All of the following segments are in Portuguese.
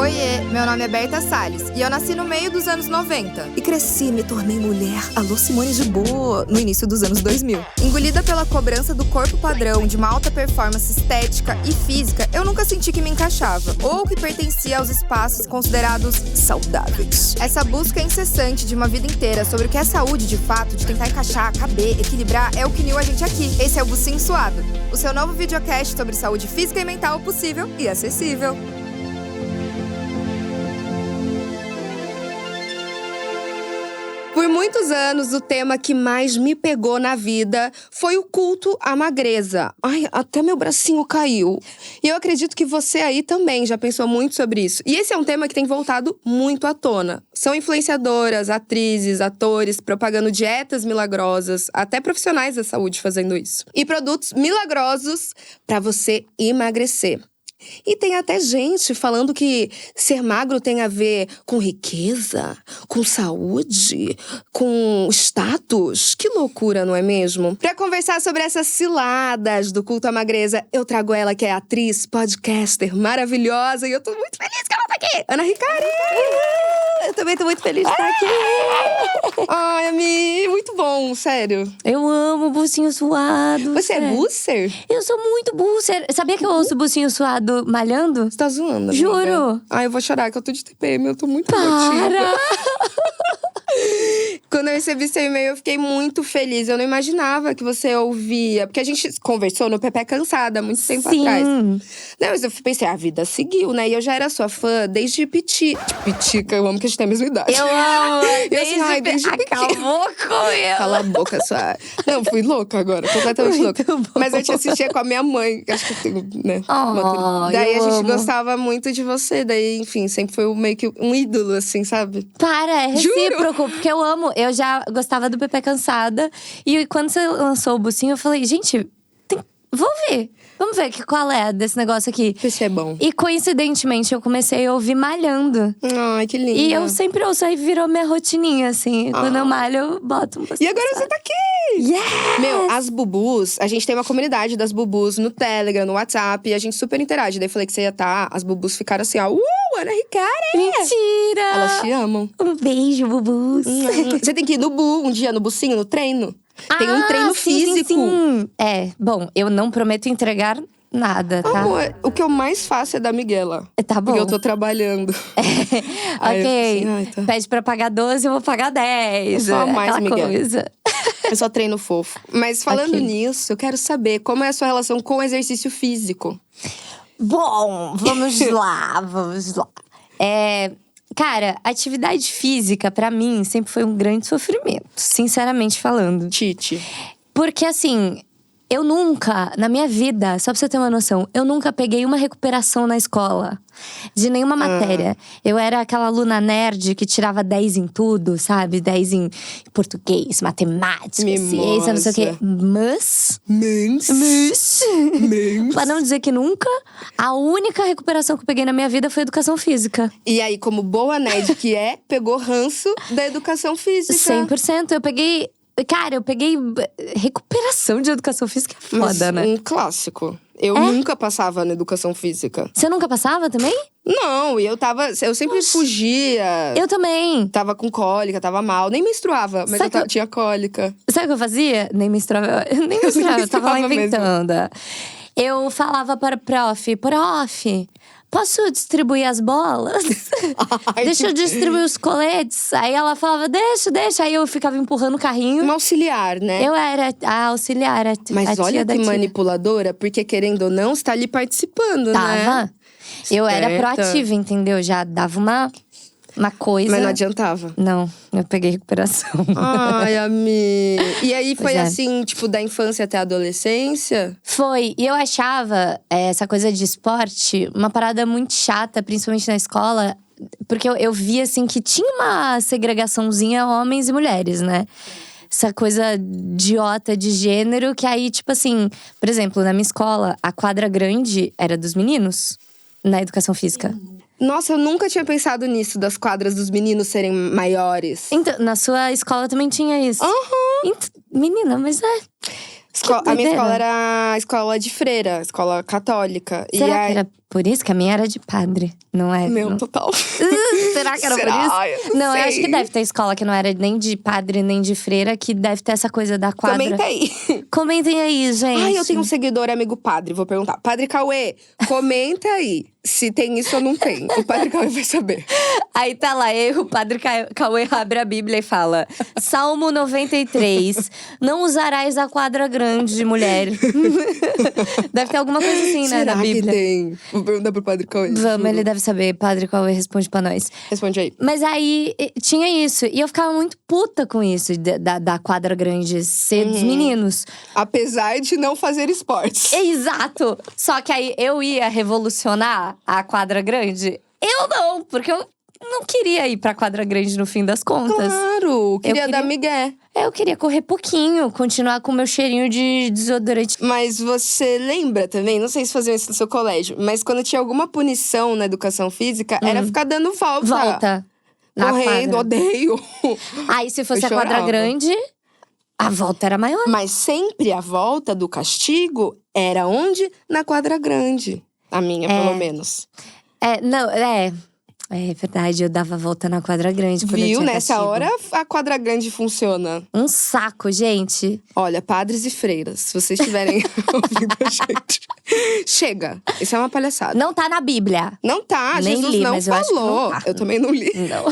Oiê, meu nome é Berta Salles e eu nasci no meio dos anos 90. E cresci, me tornei mulher, alô Simone de Boa, no início dos anos 2000. Engolida pela cobrança do corpo padrão, de uma alta performance estética e física, eu nunca senti que me encaixava, ou que pertencia aos espaços considerados saudáveis. Essa busca incessante de uma vida inteira sobre o que é saúde de fato, de tentar encaixar, caber, equilibrar, é o que uniu a gente aqui. Esse é o Bucinho Suado, o seu novo videocast sobre saúde física e mental possível e acessível. Por muitos anos, o tema que mais me pegou na vida foi o culto à magreza. Ai, até meu bracinho caiu. E eu acredito que você aí também já pensou muito sobre isso. E esse é um tema que tem voltado muito à tona. São influenciadoras, atrizes, atores, propagando dietas milagrosas, até profissionais da saúde fazendo isso. E produtos milagrosos para você emagrecer. E tem até gente falando que ser magro tem a ver com riqueza, com saúde, com status. Que loucura, não é mesmo? Pra conversar sobre essas ciladas do culto à magreza, eu trago ela que é atriz, podcaster maravilhosa. E eu tô muito feliz que ela tá aqui! Ana Ricari! Eu também tô muito feliz de estar aqui! Ai, Ami, muito bom, sério. Eu amo Bucinho Suado. Você é busser? Eu sou muito busser. Sabia que eu ouço Bucinho Suado malhando? Você tá zoando, amiga? Juro. Ai, eu vou chorar, que eu tô de TPM, eu tô muito Para! emotiva. Quando eu recebi seu e-mail, eu fiquei muito feliz. Eu não imaginava que você ouvia. Porque a gente conversou no Pepe Cansada, há muito tempo atrás. Não, mas eu pensei, a vida seguiu, né? E eu já era sua fã desde Pitica. Eu amo que a gente tem a mesma idade. Eu amo! Desde pequena. Acabou com eu! Cala a boca, sua… Não, fui louca agora, completamente Muito louca. bom. Mas eu te assistia com a minha mãe, que acho que eu tenho, né? Oh, daí eu a gente amo. gostava muito de você. Daí, enfim, sempre foi meio que um ídolo, assim, sabe? Para, é Juro. recíproco, porque eu amo. Eu já gostava do Pepe Cansada. E quando você lançou o Bucinho, eu falei, gente, vou ver. Vamos ver qual é desse negócio aqui. Esse é bom. E coincidentemente, eu comecei a ouvir malhando. Ai, que lindo. E eu sempre ouço, aí virou minha rotininha, assim. Quando eu malho, eu boto um E agora você tá aqui! Yes! Meu, as bubus, a gente tem uma comunidade das bubus no Telegram, no WhatsApp, e a gente super interage. Daí eu falei que você ia estar, as bubus ficaram assim, ó. Ana Ricari! Mentira! Elas te amam. Um beijo, bubus. Você tem que ir no um dia, no bucinho, no treino. Tem um treino físico. Sim. É, bom, eu não prometo entregar nada, tá? Amor, o que eu mais faço é da Miguela. Tá bom. Porque eu tô trabalhando. Aí eu Ok, assim, ai, tá. pede pra pagar 12, eu vou pagar 10. Eu sou a mais aquela Miguel. coisa. Eu só treino fofo. Mas falando Ok. nisso, eu quero saber como é a sua relação com o exercício físico. Bom, vamos lá. Cara, atividade física, pra mim, sempre foi um grande sofrimento. Sinceramente falando. Tite. Porque assim… Eu nunca, na minha vida, só pra você ter uma noção, eu nunca peguei uma recuperação na escola. De nenhuma matéria. Eu era aquela aluna nerd que tirava 10 em tudo, sabe? 10 em português, matemática, ciência, não sei o quê. Mas… Pra não dizer que nunca, a única recuperação que eu peguei na minha vida foi educação física. E aí, como boa nerd que é, pegou ranço da educação física. 100%. Eu peguei… Cara, eu peguei recuperação de educação física, é Mas foda, né? um clássico. Eu nunca passava na educação física. Você nunca passava também? Não, e eu sempre fugia. Eu também. Tava com cólica, tava mal. Nem menstruava, mas Sabe eu que tinha cólica. Sabe o que eu fazia? Nem menstruava. Nem menstruava, eu tava lá menstruava mesmo. inventando. Eu falava para prof, posso distribuir as bolas? Ai, Deixa eu distribuir os coletes. Aí ela falava, deixa. Aí eu ficava empurrando o carrinho. Uma auxiliar, né? Eu era a auxiliar, Mas a olha tia da que tia. manipuladora, porque querendo ou não, você tá ali participando, né? Tava. Eu era Esperta. proativa, entendeu? Já dava uma coisa… Mas não adiantava. Não, eu peguei recuperação. Ai, Ami. E aí foi Pois é. assim, tipo, da infância até a adolescência? Foi. E eu achava essa coisa de esporte uma parada muito chata, principalmente na escola. Porque eu via, assim, que tinha uma segregaçãozinha homens e mulheres, né? Essa coisa idiota de gênero, que aí, tipo assim… Por exemplo, na minha escola, a quadra grande era dos meninos, na educação física. Nossa, eu nunca tinha pensado nisso, das quadras dos meninos serem maiores. Então, na sua escola também tinha isso? Aham. Menina, mas A minha doideira. escola era escola de freira, escola católica. Será que era por isso? Que a minha era de padre, não é? Meu, não... total. Será que era Será? por Ai, isso? Não, eu acho sei. que deve ter escola que não era nem de padre, nem de freira. Que deve ter essa coisa da quadra. Comenta aí. Comentem aí, gente. Ai, eu tenho um seguidor amigo padre, vou perguntar. Padre Cauê, comenta aí se tem isso ou não tem. O Padre Cauê vai saber. Aí tá lá, o padre Cauê abre a Bíblia e fala: Salmo 93, não usarás a quadra grande de mulher. Deve ter alguma coisa assim, né, Será na que Bíblia. tem? Vou perguntar pro Padre Cauê. Vamos, juro. ele deve saber. Padre Cauê responde pra nós. Responde aí. Mas aí, tinha isso. E eu ficava muito puta com isso, da quadra grande ser dos meninos. Apesar de não fazer esportes. Exato! Só que aí, eu ia revolucionar a quadra grande? Eu não, porque eu não queria ir pra quadra grande no fim das contas. Claro, queria dar migué. Eu queria correr pouquinho, continuar com o meu cheirinho de desodorante. Mas você lembra também, não sei se faziam isso no seu colégio, mas quando tinha alguma punição na educação física, era ficar dando volta. Volta. Na Correndo, quadra. odeio. Aí, se fosse Eu a quadra chorava. grande, a volta era maior. Mas sempre a volta do castigo era onde? Na quadra grande. A minha, pelo menos. É verdade, eu dava volta na quadra grande quando eu Viu? tinha Nessa castigo. hora, a quadra grande funciona. Um saco, gente. Olha, padres e freiras, se vocês estiverem ouvindo a gente. Chega, isso é uma palhaçada. Não tá na Bíblia. Não tá, Nem Jesus li, não mas eu acho que não falou. tá. Eu também não li. Não.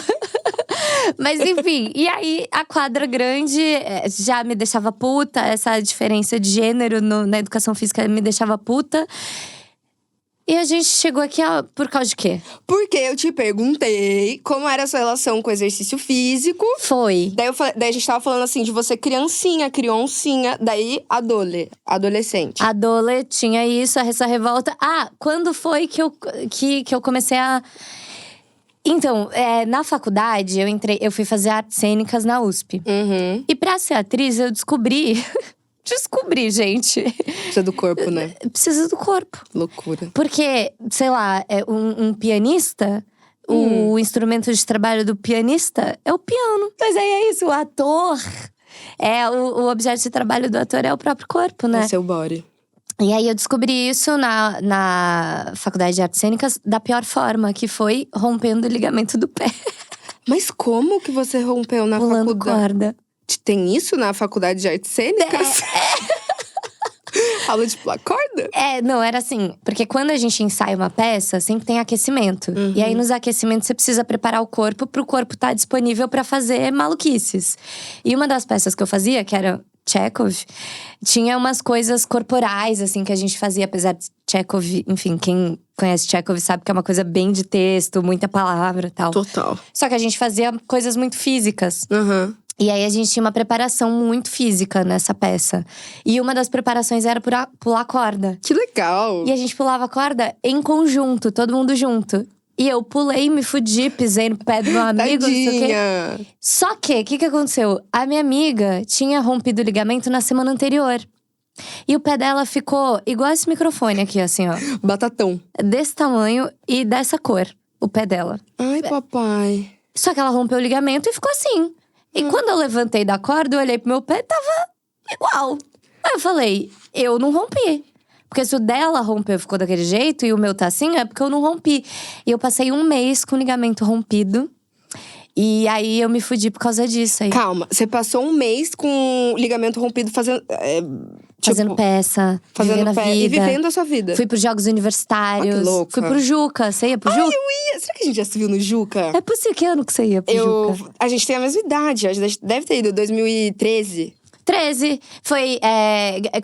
Mas enfim, e aí a quadra grande já me deixava puta. Essa diferença de gênero na educação física me deixava puta. E a gente chegou aqui por causa de quê? Porque eu te perguntei como era a sua relação com o exercício físico. Foi. Daí a gente tava falando assim de você criancinha, crioncinha, daí adolescente. A Dole tinha isso, essa revolta. Quando foi que eu comecei a… Então, na faculdade, eu fui fazer artes cênicas na USP. Uhum. E pra ser atriz, eu descobri… Descobri, gente. Precisa do corpo, né? Precisa do corpo. Loucura. Porque, sei lá, um pianista… O instrumento de trabalho do pianista é o piano. Mas aí é isso, o ator… o objeto de trabalho do ator é o próprio corpo, né? É seu body. E aí eu descobri isso na faculdade de artes cênicas da pior forma, que foi rompendo o ligamento do pé. Mas como que você rompeu na Pulando faculdade? corda. Tem isso na faculdade de artes cênicas? Aula de pular corda? Não, era assim. Porque quando a gente ensaia uma peça, sempre tem aquecimento. E aí, nos aquecimentos, você precisa preparar o corpo pro corpo estar disponível pra fazer maluquices. E uma das peças que eu fazia, que era Chekhov, tinha umas coisas corporais, assim, que a gente fazia. Apesar de Chekhov, enfim, quem conhece Chekhov sabe que é uma coisa bem de texto, muita palavra e tal. Total. Só que a gente fazia coisas muito físicas. Uhum. E aí, a gente tinha uma preparação muito física nessa peça. E uma das preparações era pular corda. Que legal. E a gente pulava corda em conjunto, todo mundo junto. E eu pulei, me fudi, pisei no pé do meu amigo, não sei o quê. Tadinha. Só que, o que aconteceu? A minha amiga tinha rompido o ligamento na semana anterior. E o pé dela ficou igual esse microfone aqui, assim, ó. Batatão. Desse tamanho e dessa cor, o pé dela. Ai, papai. Só que ela rompeu o ligamento e ficou assim. E quando eu levantei da corda, eu olhei pro meu pé, tava igual. Aí eu falei, eu não rompi. Porque se o dela rompeu e ficou daquele jeito, e o meu tá assim, é porque eu não rompi. E eu passei 1 mês com o ligamento rompido. E aí, eu me fudi por causa disso aí. Calma, você passou 1 mês com o ligamento rompido fazendo… Fazendo peça, fazendo vivendo a pé vida. e vivendo a sua vida. Fui pros Jogos Universitários. Ah, que louca. Fui pro Juca. Você ia pro Juca? Eu ia. Será que a gente já se viu no Juca? É possível, que ano que você ia pro Juca? A gente tem a mesma idade, a gente deve ter ido, 2013. 13. Foi,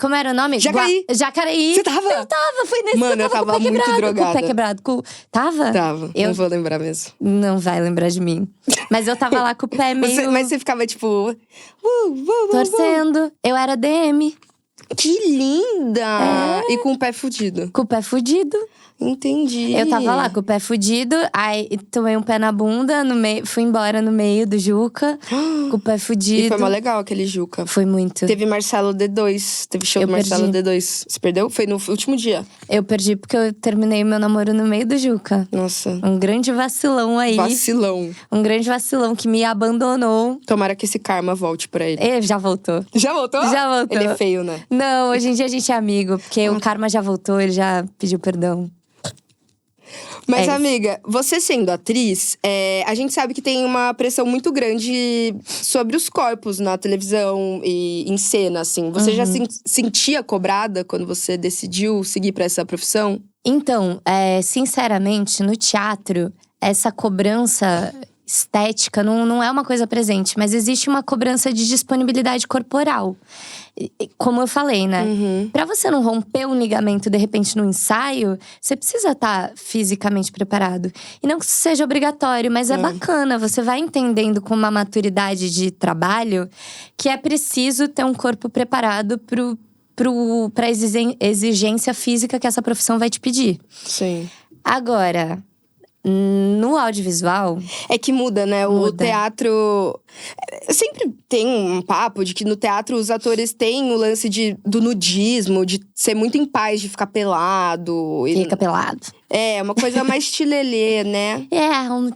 como era o nome? Jacareí. Jacareí. Você tava? Eu tava, foi nesse. Mano, eu com o tava pé muito quebrado, drogada. Com o pé quebrado. Tava? Tava, Eu não vou lembrar mesmo. Não vai lembrar de mim. Mas eu tava lá com o pé meio… Mas você ficava tipo… torcendo. Eu era DM. Que linda! E com o pé fudido. Com o pé fudido. Entendi. Eu tava lá com o pé fudido, aí tomei um pé na bunda, fui embora no meio do Juca, com o pé fudido. E foi mó legal aquele Juca. Foi muito. Teve Marcelo D2, teve show do Marcelo D2. Você perdeu? Foi no último dia. Eu perdi porque eu terminei meu namoro no meio do Juca. Nossa. Um grande vacilão aí. Vacilão. Um grande vacilão que me abandonou. Tomara que esse karma volte pra ele. Ele já voltou. Já voltou? Já voltou. Ele é feio, né? Não, hoje em dia a gente é amigo, porque o karma já voltou, ele já pediu perdão. Mas, isso. amiga, você sendo atriz, a gente sabe que tem uma pressão muito grande sobre os corpos na televisão e em cena, assim. Você já se sentia cobrada quando você decidiu seguir pra essa profissão? Então, sinceramente, no teatro, essa cobrança estética não é uma coisa presente, mas existe uma cobrança de disponibilidade corporal. Como eu falei, né? Pra você não romper um ligamento de repente no ensaio, você precisa estar fisicamente preparado. E não que isso seja obrigatório, mas é bacana. Você vai entendendo com uma maturidade de trabalho que é preciso ter um corpo preparado pra exigência física que essa profissão vai te pedir. Sim. Agora, no audiovisual… É que muda, né? O Muda. teatro… Sempre tem um papo de que no teatro os atores têm o lance do nudismo, de ser muito em paz, de ficar pelado. Fica pelado. É, uma coisa mais tilelê, né?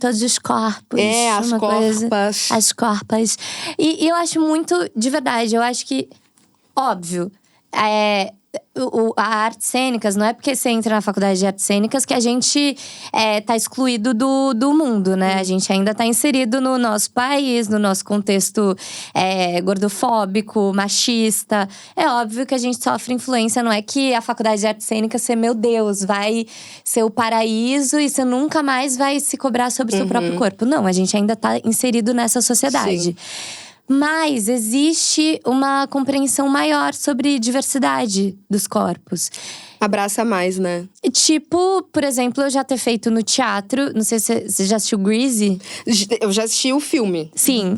Todos os corpos. As uma coisa, corpas. as corpas. E eu acho muito… De verdade, eu acho que… Óbvio. A artes cênicas, não é porque você entra na faculdade de artes cênicas que a gente tá excluído do mundo, né? A gente ainda tá inserido no nosso país, no nosso contexto gordofóbico, machista. É óbvio que a gente sofre influência, não é que a faculdade de artes cênicas, meu Deus, vai ser o paraíso e você nunca mais vai se cobrar sobre o seu próprio corpo. Não, a gente ainda tá inserido nessa sociedade. Sim. Mas existe uma compreensão maior sobre diversidade dos corpos. Abraça mais, né? Tipo, por exemplo, eu já ter feito no teatro… Não sei se você já assistiu Grease? Eu já assisti o filme. Sim.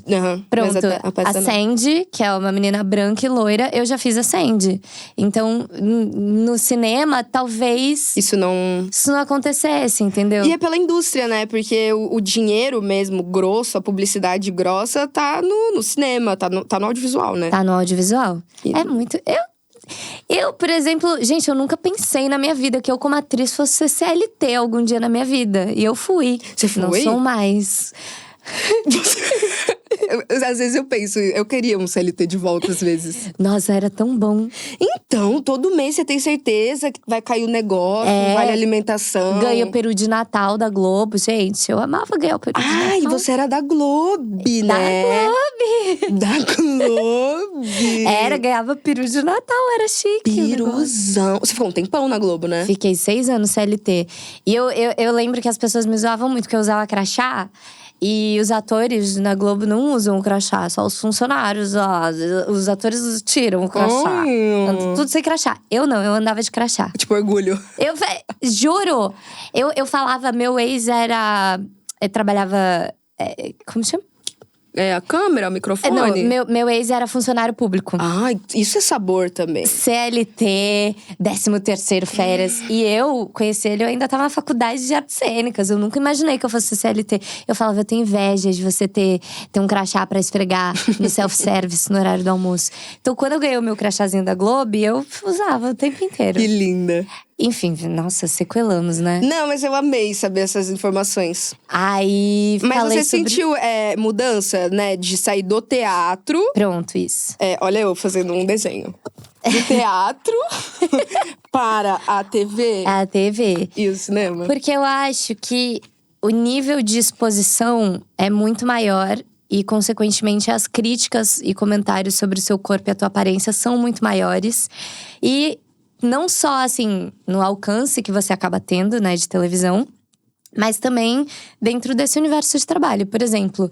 Pronto, Pronto, a Sandy, que é uma menina branca e loira, eu já fiz a Sandy. Então, no cinema, talvez… Isso não acontecesse, entendeu? E é pela indústria, né? Porque o dinheiro mesmo, grosso, a publicidade grossa, tá no cinema, tá no audiovisual, né? Tá no audiovisual. É muito… Eu, por exemplo, gente, eu nunca pensei na minha vida que eu, como atriz, fosse ser CLT algum dia na minha vida. E eu fui. Você foi? Não sou mais. Às vezes eu penso, eu queria um CLT de volta, às vezes. Nossa, era tão bom. Então, todo mês você tem certeza que vai cair o negócio, vale alimentação. Ganhei o peru de Natal da Globo, gente. Eu amava ganhar o peru de Natal. Ai, você era da Globo, né? Da Globo! Ganhava peru de Natal, era chique. Piruzão. Você ficou um tempão na Globo, né? Fiquei 6 anos CLT. E eu lembro que as pessoas me zoavam muito, porque eu usava crachá. E os atores na Globo não usam o crachá, só os funcionários. Os atores tiram o crachá. Andam tudo sem crachá. Eu não, eu andava de crachá. Tipo, orgulho. Eu juro! Eu falava, meu ex era… trabalhava… como chama? A câmera, o microfone? Não, meu ex era funcionário público. Ai, isso é sabor também. CLT, 13º férias. E eu conheci ele, eu ainda tava na faculdade de artes cênicas. Eu nunca imaginei que eu fosse CLT. Eu falava, eu tenho inveja de você ter um crachá pra esfregar no self-service, no horário do almoço. Então, quando eu ganhei o meu crachazinho da Globo, eu usava o tempo inteiro. Que linda. Enfim, nossa, sequelamos, né? Não, mas eu amei saber essas informações. Aí, mas falei você sentiu mudança, né? De sair do teatro… Pronto, isso. Olha eu fazendo um desenho. Do teatro para a TV. A TV. E o cinema. Porque eu acho que o nível de exposição é muito maior. E, consequentemente, as críticas e comentários sobre o seu corpo e a tua aparência são muito maiores. E… não só, assim, no alcance que você acaba tendo, né, de televisão, mas também dentro desse universo de trabalho. Por exemplo,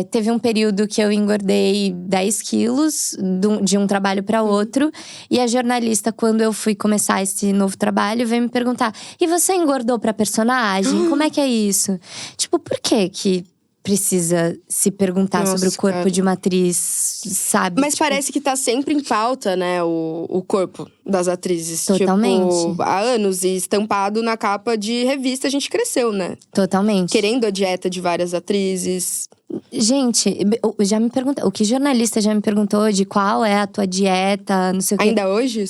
teve um período que eu engordei 10 quilos de um trabalho para outro. E a jornalista, quando eu fui começar esse novo trabalho, veio me perguntar: e você engordou pra personagem? Como é que é isso? Tipo, por que precisa se perguntar sobre o corpo de uma atriz, sabe? Mas parece que tá sempre em pauta, né, o corpo das atrizes. Totalmente. Tipo, há anos, e estampado na capa de revista, a gente cresceu, né? Totalmente. Querendo a dieta de várias atrizes. Gente, já me perguntou, o que jornalista já me perguntou de qual é a tua dieta, não sei o quê. Ainda hoje?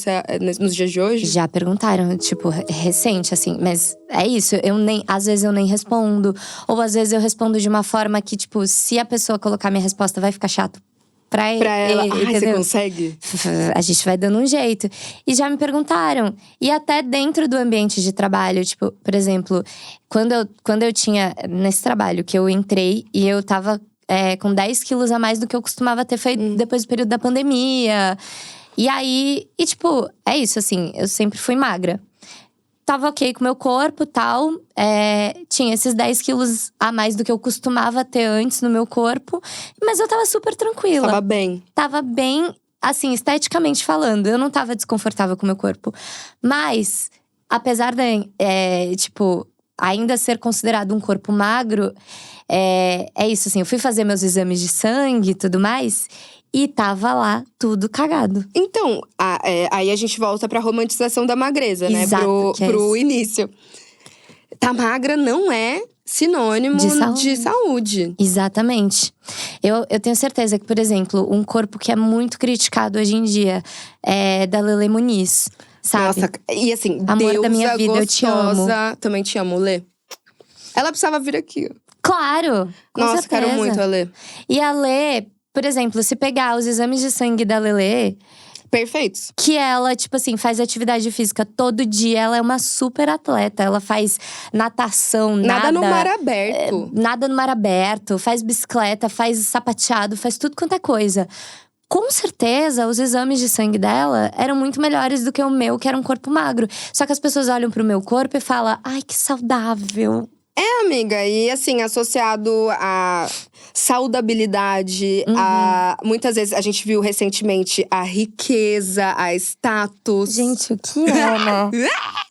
Nos dias de hoje? Já perguntaram, tipo, recente, assim. Mas é isso, às vezes eu nem respondo. Ou às vezes eu respondo de uma forma que, tipo, se a pessoa colocar minha resposta vai ficar chato Pra ela, ai, você entendeu? consegue? A gente vai dando um jeito. E já me perguntaram. E até dentro do ambiente de trabalho, tipo, por exemplo, quando eu tinha nesse trabalho que eu entrei e eu tava com 10 quilos a mais do que eu costumava ter feito depois do período da pandemia. E aí, tipo, é isso, assim, eu sempre fui magra. Tava ok com o meu corpo e tal. Tinha esses 10 quilos a mais do que eu costumava ter antes no meu corpo. Mas eu tava super tranquila. Tava bem. Tava bem, assim, esteticamente falando. Eu não tava desconfortável com o meu corpo. Mas, apesar de, tipo, ainda ser considerado um corpo magro… É isso, assim, eu fui fazer meus exames de sangue e tudo mais… E tava lá tudo cagado. Então, aí a gente volta pra romantização da magreza, né? Exato, Pro início. Tá magra não é sinônimo de saúde. Exatamente. Eu tenho certeza que, por exemplo, um corpo que é muito criticado hoje em dia é da Lelê Muniz, sabe? Nossa, e assim, amor deusa da minha vida, gostosa, eu te amo. Também te amo, Lê. Ela precisava vir aqui. Claro, com Nossa, certeza. quero muito a Lê. E a Lê… Por exemplo, se pegar os exames de sangue da Lelê… Perfeitos. Que ela, tipo assim, faz atividade física todo dia. Ela é uma super atleta. Ela faz natação, Nada no mar aberto. Nada no mar aberto. Faz bicicleta, faz sapateado, faz tudo quanto é coisa. Com certeza, os exames de sangue dela eram muito melhores do que o meu, que era um corpo magro. Só que as pessoas olham pro meu corpo e falam… Ai, que saudável. Amiga, e assim, associado a saudabilidade, muitas vezes a gente viu recentemente a riqueza, a status. Gente, o que é, né?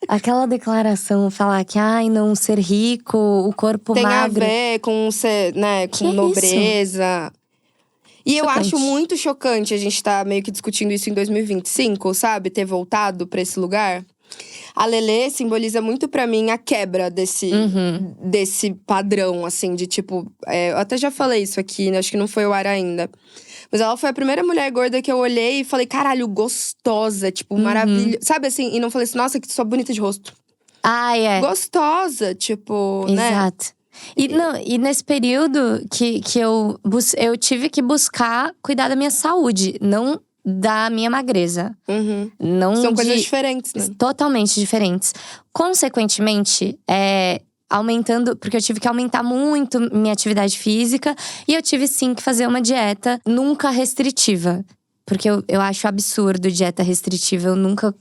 Aquela declaração, falar que, ai, não ser rico, o corpo tem magro… a ver com ser, né, com Que nobreza. E eu Chocante. acho muito chocante a gente tá meio que discutindo isso em 2025, sabe? Ter voltado pra esse lugar. A Lelê simboliza muito pra mim a quebra desse padrão, assim, de tipo… eu até já falei isso aqui, né? Acho que não foi ao ar ainda. Mas ela foi a primeira mulher gorda que eu olhei e falei… Caralho, gostosa, tipo, maravilhosa. Sabe assim? E não falei assim, nossa, que só bonita de rosto. Ai, é. Gostosa, tipo, né? Exato. E nesse período que eu tive que buscar cuidar da minha saúde, não da minha magreza. Não São coisas diferentes, né? Totalmente diferentes. Consequentemente, aumentando… Porque eu tive que aumentar muito minha atividade física. E eu tive, sim, que fazer uma dieta nunca restritiva. Porque eu acho absurdo dieta restritiva. Eu nunca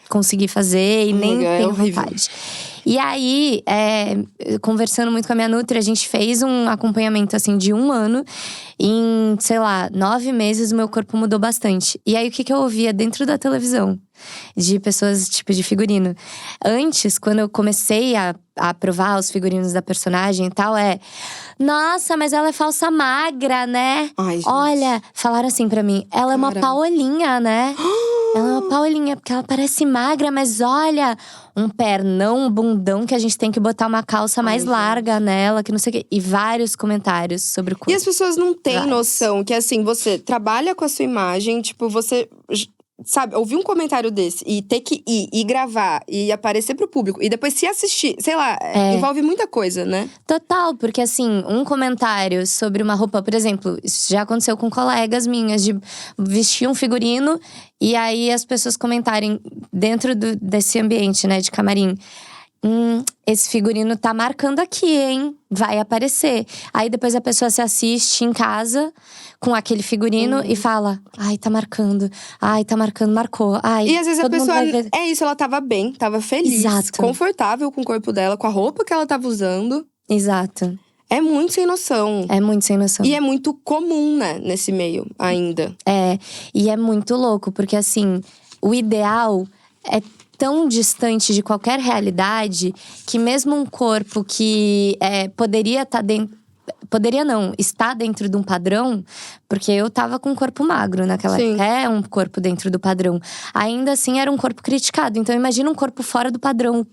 consegui fazer e nem tenho vontade. E aí, conversando muito com a minha nutri, a gente fez um acompanhamento, assim, de 1 ano. Em, sei lá, 9 meses, o meu corpo mudou bastante. E aí, o que eu ouvia dentro da televisão? De pessoas, tipo, de figurino. Antes, quando eu comecei a provar os figurinos da personagem e tal, nossa, mas ela é falsa magra, né? Ai, gente. Olha, falaram assim pra mim, ela é uma paulinha, né? Ela é uma paulinha, porque ela parece magra, mas olha… Um pernão, um bundão que a gente tem que botar uma calça mais larga nela, que não sei o quê. E vários comentários sobre o corpo. E as pessoas não têm noção que, assim, você trabalha com a sua imagem, tipo, você… Sabe, ouvir um comentário desse e ter que ir e gravar e aparecer pro público e depois se assistir, sei lá, envolve muita coisa, né? Total, porque assim, um comentário sobre uma roupa, por exemplo, isso já aconteceu com colegas minhas, de vestir um figurino e aí as pessoas comentarem dentro desse ambiente, né, de camarim. Esse figurino tá marcando aqui, hein? Vai aparecer. Aí depois a pessoa se assiste em casa com aquele figurino e fala… Ai, tá marcando. Ai, tá marcando, marcou. Ai, e às vezes a pessoa… vai ver. É isso, ela tava bem, tava feliz. Exato. Confortável com o corpo dela, com a roupa que ela tava usando. Exato. É muito sem noção. É muito sem noção. E é muito comum, né, nesse meio ainda. E é muito louco, porque assim… O ideal é tão distante de qualquer realidade que mesmo um corpo que poderia estar dentro… Poderia não, está dentro de um padrão, porque eu tava com um corpo magro naquela época. É um corpo dentro do padrão. Ainda assim, era um corpo criticado. Então, imagina um corpo fora do padrão.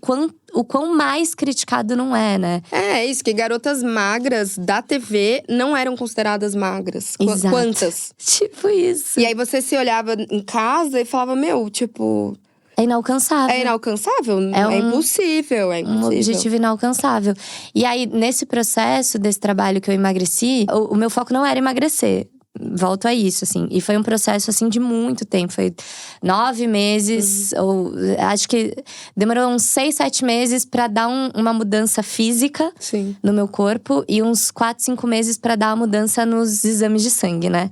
O quão mais criticado não é, né? É isso, que garotas magras da TV não eram consideradas magras. Exato. Quantas? Tipo isso. E aí você se olhava em casa e falava, meu, tipo… É inalcançável. É inalcançável? É impossível, é impossível. Um objetivo inalcançável. E aí, nesse processo desse trabalho que eu emagreci, o meu foco não era emagrecer. volto a isso, assim. E foi um processo, assim, de muito tempo. Foi 9 meses, ou acho que demorou uns 6, 7 meses pra dar uma mudança física Sim. no meu corpo. E uns 4, 5 meses pra dar a mudança nos exames de sangue, né?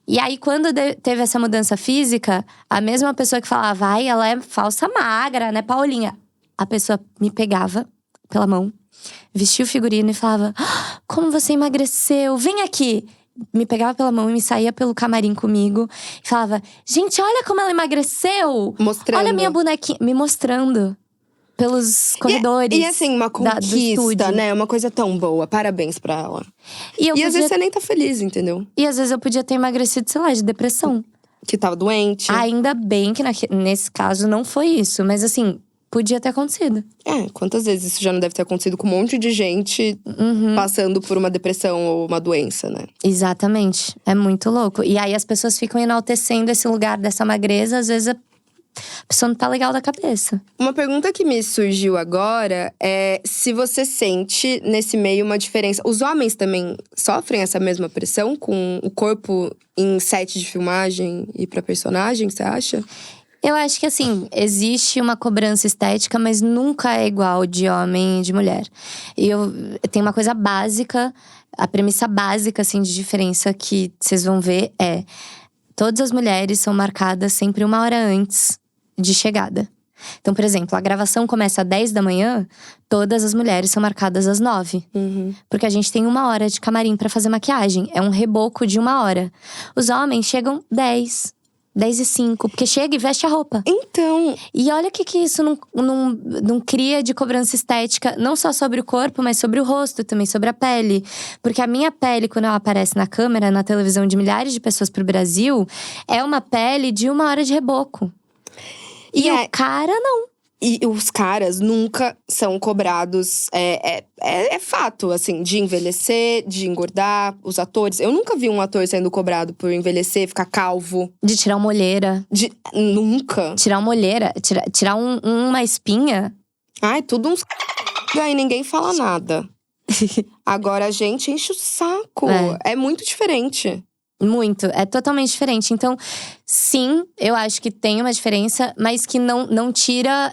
E aí, quando teve essa mudança física, a mesma pessoa que falava, ai, ela é falsa magra, né, Paulinha? A pessoa me pegava pela mão, vestia o figurino e falava, como você emagreceu? Vem aqui! Me pegava pela mão e me saía pelo camarim comigo. E falava, gente, olha como ela emagreceu! Mostrando. Olha a minha bonequinha. Me mostrando pelos corredores E assim, uma do conquista, estúdio. né? Uma coisa tão boa. Parabéns pra ela. E às vezes você nem tá feliz, entendeu? E às vezes eu podia ter emagrecido, sei lá, de depressão. Que tava doente. Ainda bem que nesse caso não foi isso. Mas assim, podia ter acontecido. Quantas vezes isso já não deve ter acontecido com um monte de gente passando por uma depressão ou uma doença, né? Exatamente. É muito louco. E aí as pessoas ficam enaltecendo esse lugar dessa magreza. Às vezes a pessoa não tá legal da cabeça. Uma pergunta que me surgiu agora é se você sente nesse meio uma diferença. Os homens também sofrem essa mesma pressão com o corpo em set de filmagem e pra personagem, você acha? Eu acho que assim, existe uma cobrança estética, mas nunca é igual de homem e de mulher. E tem uma coisa básica, a premissa básica assim, de diferença que vocês vão ver é… Todas as mulheres são marcadas sempre 1 hora antes de chegada. Então, por exemplo, a gravação começa às 10 da manhã, todas as mulheres são marcadas às 9. Porque a gente tem 1 hora de camarim pra fazer maquiagem. É um reboco de 1 hora. Os homens chegam 10h05, porque chega e veste a roupa. Então… E olha o que isso não cria de cobrança estética, não só sobre o corpo, mas sobre o rosto também, sobre a pele. Porque a minha pele, quando ela aparece na câmera, na televisão de milhares de pessoas pro Brasil, é uma pele de 1 hora de reboco. E o cara, não. E os caras nunca são cobrados, é fato, assim, de envelhecer, de engordar. Os atores, eu nunca vi um ator sendo cobrado por envelhecer, ficar calvo. De tirar uma olheira. Nunca. Tirar uma olheira, tirar uma espinha. Ai, tudo uns… E aí ninguém fala nada. Agora a gente enche o saco. É muito diferente. Muito, é totalmente diferente. Então, sim, eu acho que tem uma diferença, mas que não tira,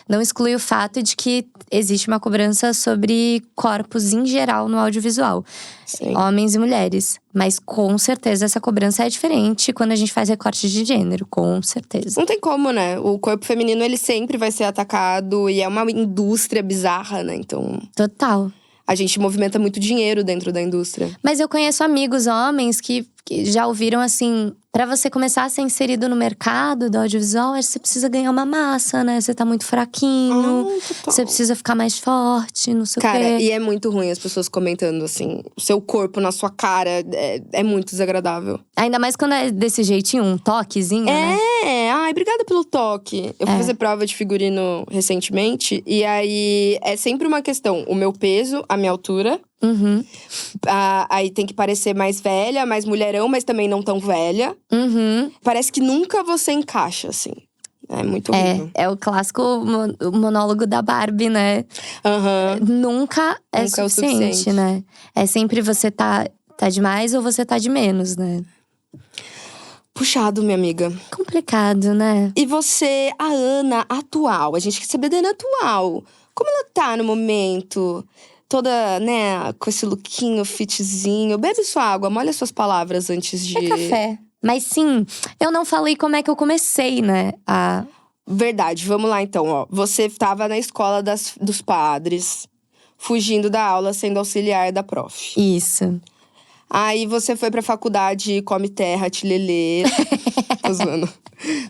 não exclui o fato de que existe uma cobrança sobre corpos em geral no audiovisual. Sim. Homens e mulheres. Mas com certeza essa cobrança é diferente quando a gente faz recorte de gênero, com certeza. Não tem como, né? O corpo feminino, ele sempre vai ser atacado. E é uma indústria bizarra, né? Então… Total. A gente movimenta muito dinheiro dentro da indústria. Mas eu conheço amigos homens que já ouviram assim… Pra você começar a ser inserido no mercado do audiovisual, você precisa ganhar uma massa, né? Você tá muito fraquinho, você precisa ficar mais forte, não sei o quê. Cara, e é muito ruim as pessoas comentando assim… O seu corpo na sua cara é muito desagradável. Ainda mais quando é desse jeitinho, um toquezinho, né? Ai, obrigada pelo toque. Eu fui fazer prova de figurino recentemente. E aí, é sempre uma questão. O meu peso, a minha altura… Aí tem que parecer mais velha, mais mulherão, mas também não tão velha. Parece que nunca você encaixa, assim. É muito horrível. É o clássico monólogo da Barbie, né? Nunca é suficiente, né? É sempre você tá de mais ou você tá de menos, né? Puxado, minha amiga. Complicado, né? E você, a Ana atual, a gente quer saber da Ana atual. Como ela tá no momento? Toda, né, com esse lookinho, fitzinho. Bebe sua água, molha suas palavras antes de… É café. Mas sim, eu não falei como é que eu comecei, né? Verdade, vamos lá então, ó. Você estava na escola dos padres, fugindo da aula, sendo auxiliar da prof. Isso. Aí você foi pra faculdade, come terra, tilelê. Tô zoando.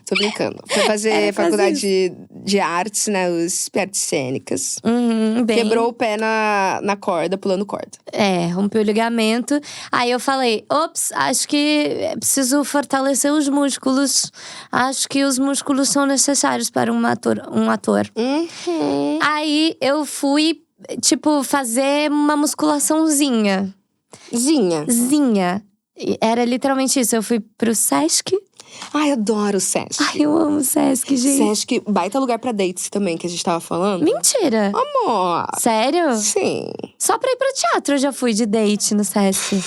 Tô brincando. Foi fazer faculdade de artes, né? Os artes cênicas. Quebrou o pé na corda, pulando corda. Rompeu o ligamento. Aí eu falei, ops, acho que preciso fortalecer os músculos. Acho que os músculos são necessários para um ator. Aí eu fui, fazer uma musculaçãozinha. Zinha. Era literalmente isso. Eu fui pro Sesc. Ai, adoro o Sesc. Ai, eu amo o Sesc, gente. Sesc, baita lugar pra dates também, que a gente tava falando. Mentira! Amor! Sério? Sim. Só pra ir pro teatro eu já fui de date no Sesc.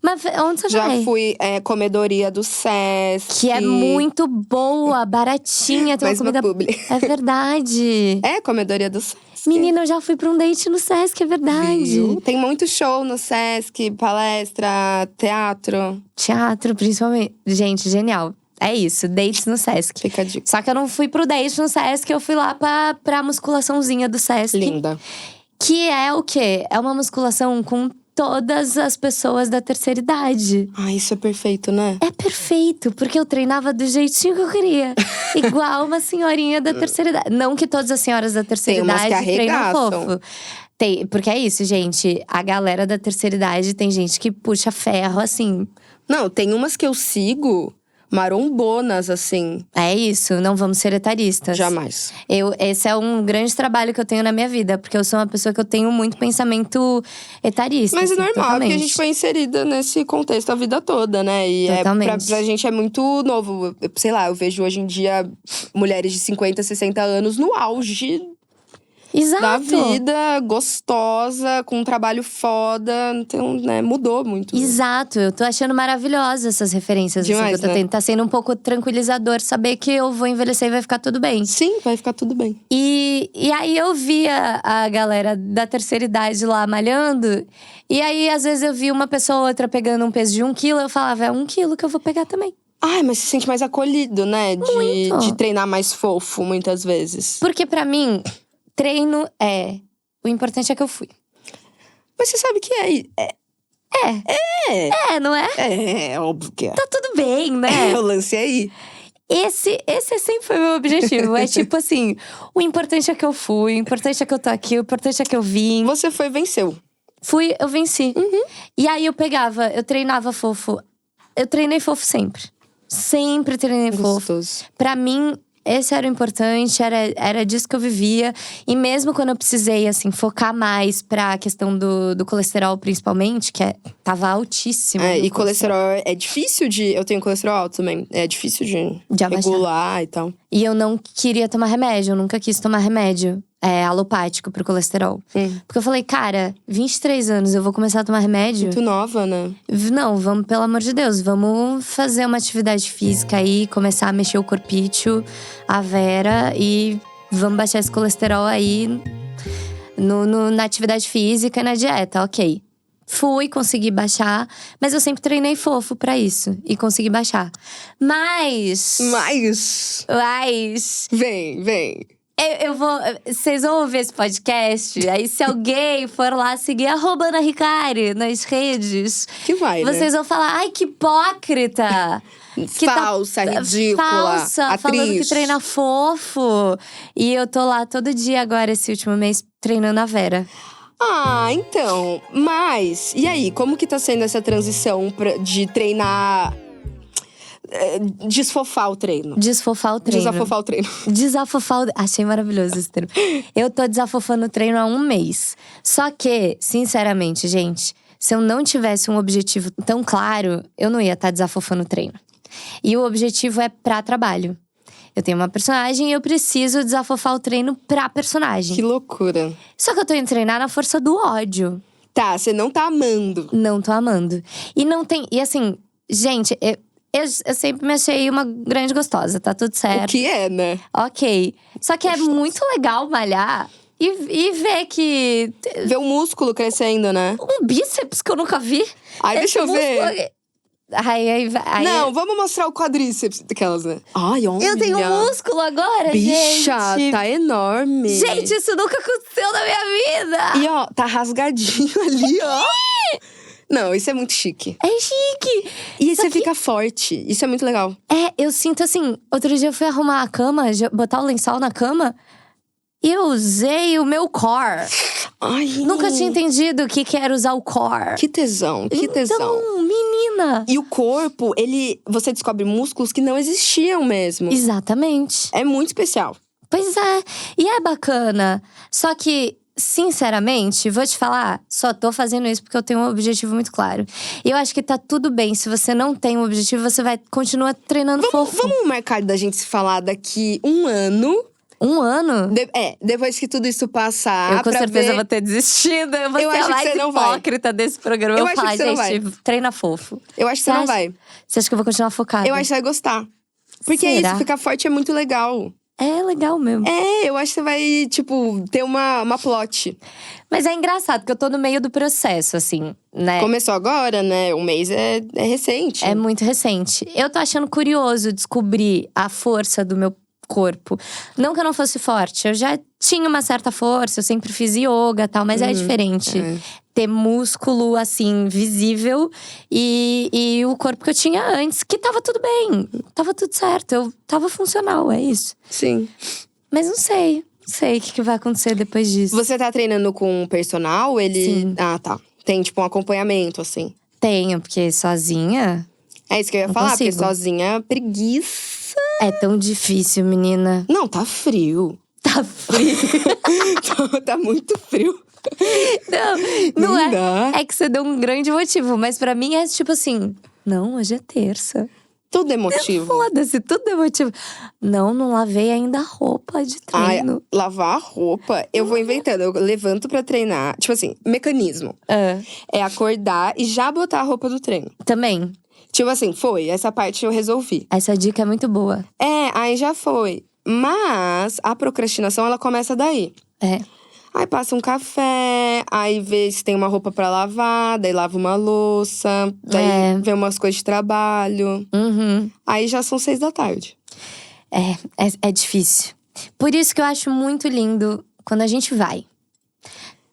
Mas onde você Já vai? fui comedoria do Sesc. Que é muito boa, baratinha, tem uma Mais uma comida… publi. É verdade. É, comedoria do Sesc. Menina, eu já fui pra um date no Sesc, é verdade. Viu? Tem muito show no Sesc, palestra, teatro. Teatro, principalmente. Gente, genial. É isso, dates no Sesc. Fica a dica. Só que eu não fui pro date no Sesc, eu fui lá pra musculaçãozinha do Sesc. Linda. Que é o quê? É uma musculação com todas as pessoas da terceira idade. Ai, isso é perfeito, né? É perfeito, porque eu treinava do jeitinho que eu queria. Igual uma senhorinha da terceira idade. Não que todas as senhoras da terceira Tem umas idade que treinam arregaçam. fofo. Tem, porque é isso, gente. A galera da terceira idade tem gente que puxa ferro, assim. Não, tem umas que eu sigo marombonas, assim. É isso, não vamos ser etaristas. Jamais. Esse é um grande trabalho que eu tenho na minha vida. Porque eu sou uma pessoa que eu tenho muito pensamento etarista. Mas é assim, normal, totalmente. porque a gente foi inserida nesse contexto a vida toda, né? E Totalmente. pra gente é muito novo. Sei lá, eu vejo hoje em dia mulheres de 50, 60 anos no auge Exato. da vida, gostosa, com um trabalho foda. Então, né, mudou muito. Exato, eu tô achando maravilhosa essas referências assim, Demais, que eu tô né? tendo. Tá sendo um pouco tranquilizador saber que eu vou envelhecer e vai ficar tudo bem. Sim, vai ficar tudo bem. E aí eu via a galera da terceira idade lá malhando. E aí, às vezes, eu vi uma pessoa ou outra pegando um peso de 1 quilo. Eu falava, é 1 quilo que eu vou pegar também. Ai, mas se sente mais acolhido, né? Muito. De treinar mais fofo, muitas vezes. Porque pra mim, treino é… O importante é que eu fui. Mas você sabe que Não é? é óbvio que é. Tá tudo bem, né? O lance é aí. Esse sempre foi meu objetivo. É tipo assim, o importante é que eu fui, o importante é que eu tô aqui, o importante é que eu vim. Você foi e venceu. Fui, eu venci. E aí eu treinava fofo. Eu treinei fofo sempre. Sempre treinei fofo. Gostoso. Pra mim, esse era o importante, era disso que eu vivia. E mesmo quando eu precisei, assim, focar mais pra questão do colesterol, principalmente, que tava altíssimo. É, meu e colesterol é difícil de… Eu tenho colesterol alto também. É difícil de abaixar. regular e tal. E eu não queria tomar remédio, eu nunca quis tomar remédio alopático pro colesterol. Porque eu falei, cara, 23 anos, eu vou começar a tomar remédio? Muito nova, né? Não, vamos, pelo amor de Deus, vamos fazer uma atividade física aí, começar a mexer o corpício, a Vera, e vamos baixar esse colesterol aí na atividade física e na dieta, ok. Fui, consegui baixar, mas eu sempre treinei fofo pra isso, e consegui baixar. Mas… Vem. Eu vou… Vocês vão ouvir esse podcast, aí se alguém for lá seguir @Ana Ricari nas redes… Que vai, Vocês né? vão falar, ai, que hipócrita! Que Falsa, ridícula, falsa, atriz. falando que treina fofo. E eu tô lá todo dia agora, esse último mês, treinando a Vera. Ah, então. Mas, e aí? Como que tá sendo essa transição de treinar… desfofar o treino? Desfofar o treino. Desafofar o treino. Desafofar o… Achei maravilhoso esse termo. Eu tô desafofando o treino há 1 mês. Só que, sinceramente, gente… Se eu não tivesse um objetivo tão claro, eu não ia estar desafofando o treino. E o objetivo é pra trabalho. Eu tenho uma personagem e eu preciso desafofar o treino pra personagem. Que loucura. Só que eu tô indo treinar na força do ódio. Tá, você não tá amando. Não tô amando. E não tem… E assim, gente, eu sempre me achei uma grande gostosa, tá tudo certo. O que é, né? Ok. Só que é muito legal malhar e ver que… Ver o músculo crescendo, né? Um bíceps que eu nunca vi. Ai, deixa eu Esse ver. músculo… Aí, Não, vamos mostrar o quadríceps daquelas, né? Ai, olha. eu tenho músculo agora, Bicha, gente. tá enorme. Gente, isso nunca aconteceu na minha vida. E ó, tá rasgadinho ali, ó. Não, isso é muito chique. É chique. E Só você que- fica forte. Isso é muito legal. Eu sinto assim… Outro dia eu fui arrumar a cama, botar o lençol na cama. E eu usei o meu core. Ai, Nunca tinha entendido o que era usar o core. Que tesão, que tesão. Então, menina… E o corpo, você descobre músculos que não existiam mesmo. Exatamente. É muito especial. Pois é. E é bacana. Só que… Sinceramente, vou te falar, só tô fazendo isso porque eu tenho um objetivo muito claro. E eu acho que tá tudo bem. Se você não tem um objetivo, você vai continuar treinando fofo. Vamos marcar da gente se falar daqui 1 ano. Um ano? Depois que tudo isso passar. Eu com certeza vou ter desistido. Eu vou ser a mais hipócrita desse programa. Eu vou falar, gente, treina fofo. Eu acho que você não vai. Você acha que eu vou continuar focada? Eu acho que você vai gostar. Porque é isso, ficar forte é muito legal. É legal mesmo. Eu acho que você vai, tipo, ter uma plot. Mas é engraçado, porque eu tô no meio do processo, assim, né? Começou agora, né? Um mês é recente. É muito recente. Eu tô achando curioso descobrir a força do meu corpo. Não que eu não fosse forte, eu já tinha uma certa força, eu sempre fiz yoga e tal, mas é diferente. Ter músculo, assim, visível e o corpo que eu tinha antes, que tava tudo bem, tava tudo certo, eu tava funcional, é isso. Sim. Mas não sei o que vai acontecer depois disso. Você tá treinando com um personal? Sim. Ah, tá. Tem, tipo, um acompanhamento, assim? Tenho, porque sozinha… É isso que eu ia falar, consigo. porque sozinha, preguiça. É tão difícil, menina. Não, tá frio. Tá frio. Tá muito frio. Não é. Dá. É que você deu um grande motivo, mas pra mim é tipo assim… Não, hoje é terça. Tudo é motivo. Foda-se, tudo é motivo. Não lavei ainda a roupa de treino. Lavar a roupa, eu vou inventando. Eu levanto pra treinar. Tipo assim, mecanismo. É acordar e já botar a roupa do treino. Também. Tipo assim, essa parte eu resolvi. Essa dica é muito boa. Aí já foi. Mas a procrastinação, ela começa daí. Aí passa um café, aí vê se tem uma roupa pra lavar, daí lava uma louça, daí vê umas coisas de trabalho. Aí já são 6 da tarde. É difícil. Por isso que eu acho muito lindo quando a gente vai.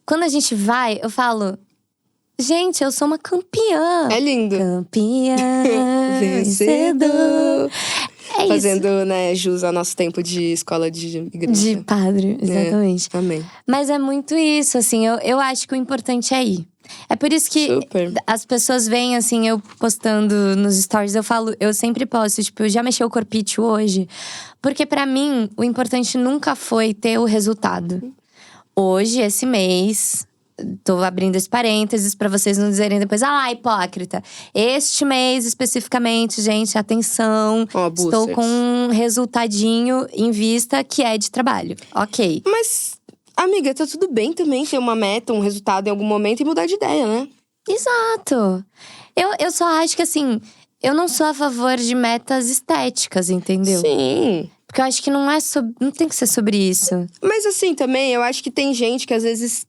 Quando a gente vai, eu falo… Gente, eu sou uma campeã. É lindo. Campeã, vencedor. É Fazendo, isso. né, jus ao nosso tempo de escola de igreja. De padre, exatamente. Amém. Mas é muito isso, assim, eu acho que o importante é ir. É por isso que as pessoas veem, assim, eu postando nos stories, eu sempre posto, tipo, eu já mexi o corpite hoje. Porque pra mim, o importante nunca foi ter o resultado. Hoje, esse mês… Tô abrindo esse parênteses pra vocês não dizerem depois… Ah lá, hipócrita. Este mês, especificamente, gente, atenção. Estou com um resultadinho em vista que é de trabalho. Ok. Mas, amiga, tá tudo bem também ter uma meta, um resultado em algum momento e mudar de ideia, né? Exato. Eu só acho que, assim… Eu não sou a favor de metas estéticas, entendeu? Sim. Porque eu acho que não tem que ser sobre isso. Mas assim, também, eu acho que tem gente que às vezes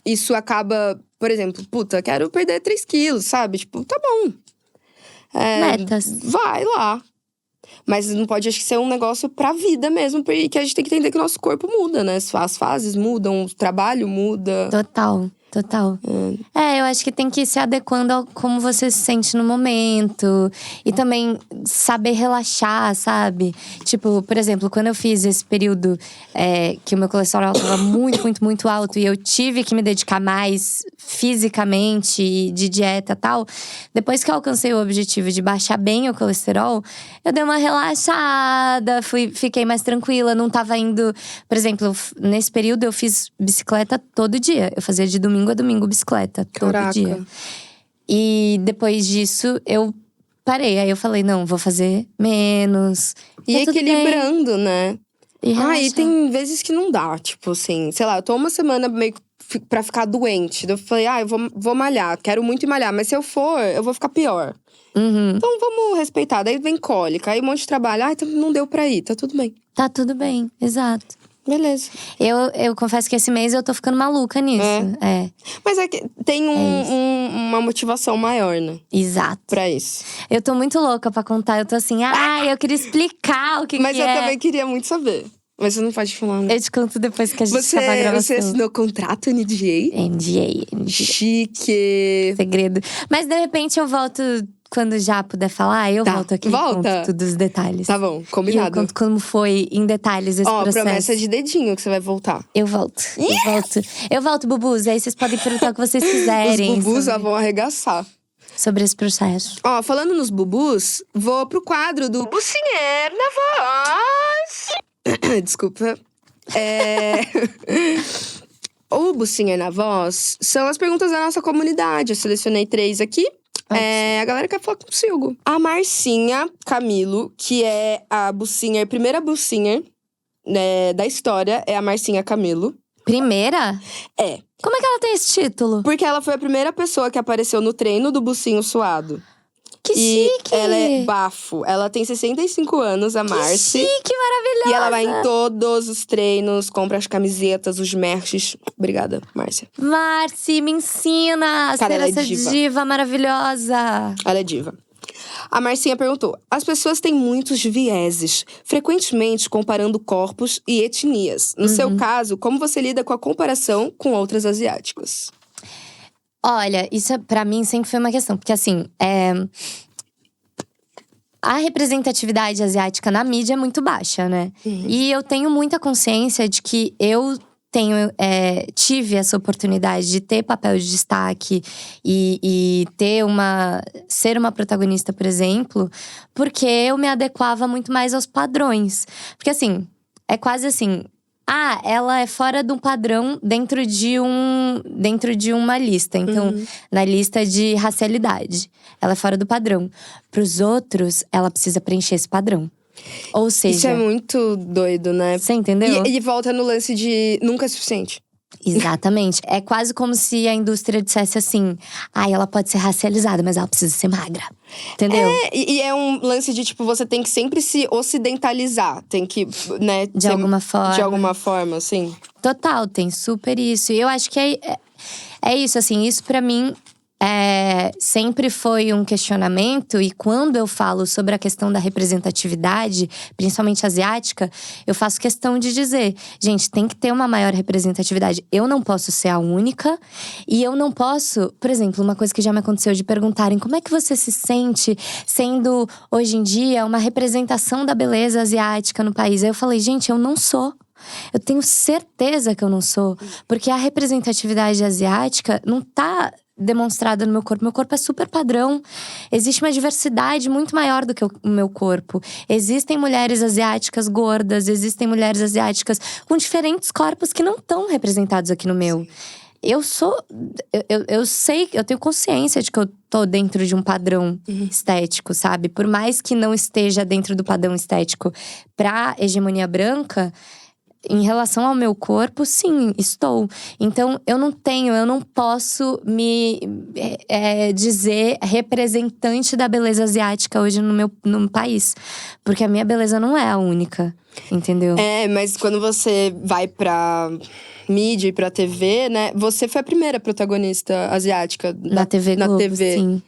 isso acaba… Por exemplo, puta, quero perder 3 quilos, sabe? Tipo, tá bom. Metas. Vai lá. Mas não pode, acho que, ser um negócio pra vida mesmo. Porque a gente tem que entender que o nosso corpo muda, né? As fases mudam, o trabalho muda. Total. Eu acho que tem que ir se adequando ao como você se sente no momento. E também saber relaxar, sabe? Tipo, por exemplo, quando eu fiz esse período que o meu colesterol tava muito, muito, muito alto e eu tive que me dedicar mais fisicamente, de dieta e tal. Depois que eu alcancei o objetivo de baixar bem o colesterol, eu dei uma relaxada, fiquei mais tranquila, não tava indo… Por exemplo, nesse período eu fiz bicicleta todo dia. Eu fazia de domingo a domingo bicicleta, todo dia. E depois disso, eu parei. Aí eu falei, não, vou fazer menos. E equilibrando, né? E tem vezes que não dá, tipo assim… Sei lá, eu tô uma semana meio pra ficar doente. Eu falei, eu vou malhar, quero muito ir malhar. Mas se eu for, eu vou ficar pior. Então vamos respeitar. Daí vem cólica, aí um monte de trabalho. Então não deu pra ir, tá tudo bem. Tá tudo bem, exato. Beleza. Eu confesso que esse mês eu tô ficando maluca nisso. Mas é que tem uma motivação maior, né? Exato. Pra isso. Eu tô muito louca pra contar. Eu tô assim, eu queria explicar o que Mas que eu também queria muito saber. Mas você não pode falar, né? Eu te conto depois que a gente acabar a gravação. Você assinou contrato NDA? NDA. Chique. Segredo. Mas de repente eu volto… Quando já puder falar, eu volto aqui e conto todos os detalhes. Tá bom, combinado. E eu conto como foi em detalhes esse processo. Promessa de dedinho que você vai voltar. Eu volto. Eu volto, bubus. Aí vocês podem perguntar o que vocês quiserem. Os bubus vão arregaçar. Sobre esse processo. Falando nos bubus, vou pro quadro do Bucinher na Voz. Desculpa. O Bucinher na Voz são as perguntas da nossa comunidade. Eu selecionei 3 aqui. A galera quer falar consigo. A Marcinha Camilo, que é a primeira Bucinher, da história é a Marcinha Camelo. Primeira? É. Como é que ela tem esse título? Porque ela foi a primeira pessoa que apareceu no treino do Bucinho Suado. Que E chique! ela é bafo. Ela tem 65 anos, a Que Marci. chique, maravilhosa! E ela vai em todos os treinos, compra as camisetas, os merches. Obrigada, Márcia. Marci, me ensina a Cara, ser ela é essa diva maravilhosa. Ela é diva. A Marcinha perguntou: as pessoas têm muitos vieses, frequentemente comparando corpos e etnias. No seu caso, como você lida com a comparação com outras asiáticas? Olha, isso pra mim sempre foi uma questão. Porque assim, a representatividade asiática na mídia é muito baixa, né? E eu tenho muita consciência de que eu tive essa oportunidade de ter papel de destaque e ser uma protagonista, por exemplo, porque eu me adequava muito mais aos padrões. Porque assim, é quase assim… ela é fora de um padrão dentro de uma lista. Então, na lista de racialidade, ela é fora do padrão. Para os outros, ela precisa preencher esse padrão. Ou seja… Isso é muito doido, né? Você entendeu? E volta no lance de nunca é suficiente. Exatamente. É quase como se a indústria dissesse assim… ela pode ser racializada, mas ela precisa ser magra. Entendeu? E é um lance de, tipo, você tem que sempre se ocidentalizar. Tem que, né… De alguma forma. De alguma forma, assim. Total, tem super isso. E eu acho que é isso, assim. Isso pra mim… sempre foi um questionamento, e quando eu falo sobre a questão da representatividade, principalmente asiática, eu faço questão de dizer, gente, tem que ter uma maior representatividade. Eu não posso ser a única, e eu não posso… Por exemplo, uma coisa que já me aconteceu de perguntarem como é que você se sente sendo, hoje em dia, uma representação da beleza asiática no país. Aí eu falei, gente, eu não sou. Eu tenho certeza que eu não sou. Porque a representatividade asiática não tá demonstrada no meu corpo. Meu corpo é super padrão. Existe uma diversidade muito maior do que o meu corpo. Existem mulheres asiáticas gordas, existem mulheres asiáticas com diferentes corpos que não estão representados aqui no meu. Eu sei, eu tenho consciência de que eu tô dentro de um padrão estético, sabe? Por mais que não esteja dentro do padrão estético pra hegemonia branca, em relação ao meu corpo, sim, estou. Então, eu não posso me dizer representante da beleza asiática hoje no país. Porque a minha beleza não é a única, entendeu? Mas quando você vai pra mídia e pra TV, né? Você foi a primeira protagonista asiática Na TV Globo, sim.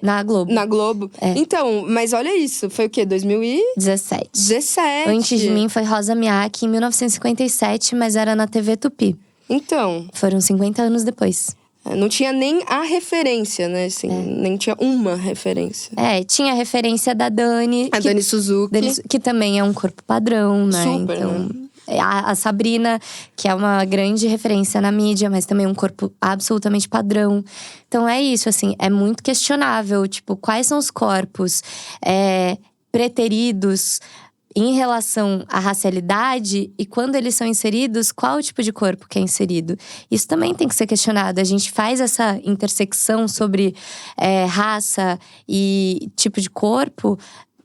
Na Globo. Na Globo? Então, mas olha isso. Foi o quê? 2017. 17. Antes de mim foi Rosa Miyake, em 1957, mas era na TV Tupi. Então… Foram 50 anos depois. Não tinha nem a referência, né? Assim, nem tinha uma referência. Tinha a referência da Dani. Dani Suzuki. Que também é um corpo padrão, né? Super, então, né? A Sabrina, que é uma grande referência na mídia, mas também um corpo absolutamente padrão. Então é isso, assim, é muito questionável. Tipo, quais são os corpos preteridos em relação à racialidade, e quando eles são inseridos, qual o tipo de corpo que é inserido? Isso também tem que ser questionado. A gente faz essa intersecção sobre raça e tipo de corpo,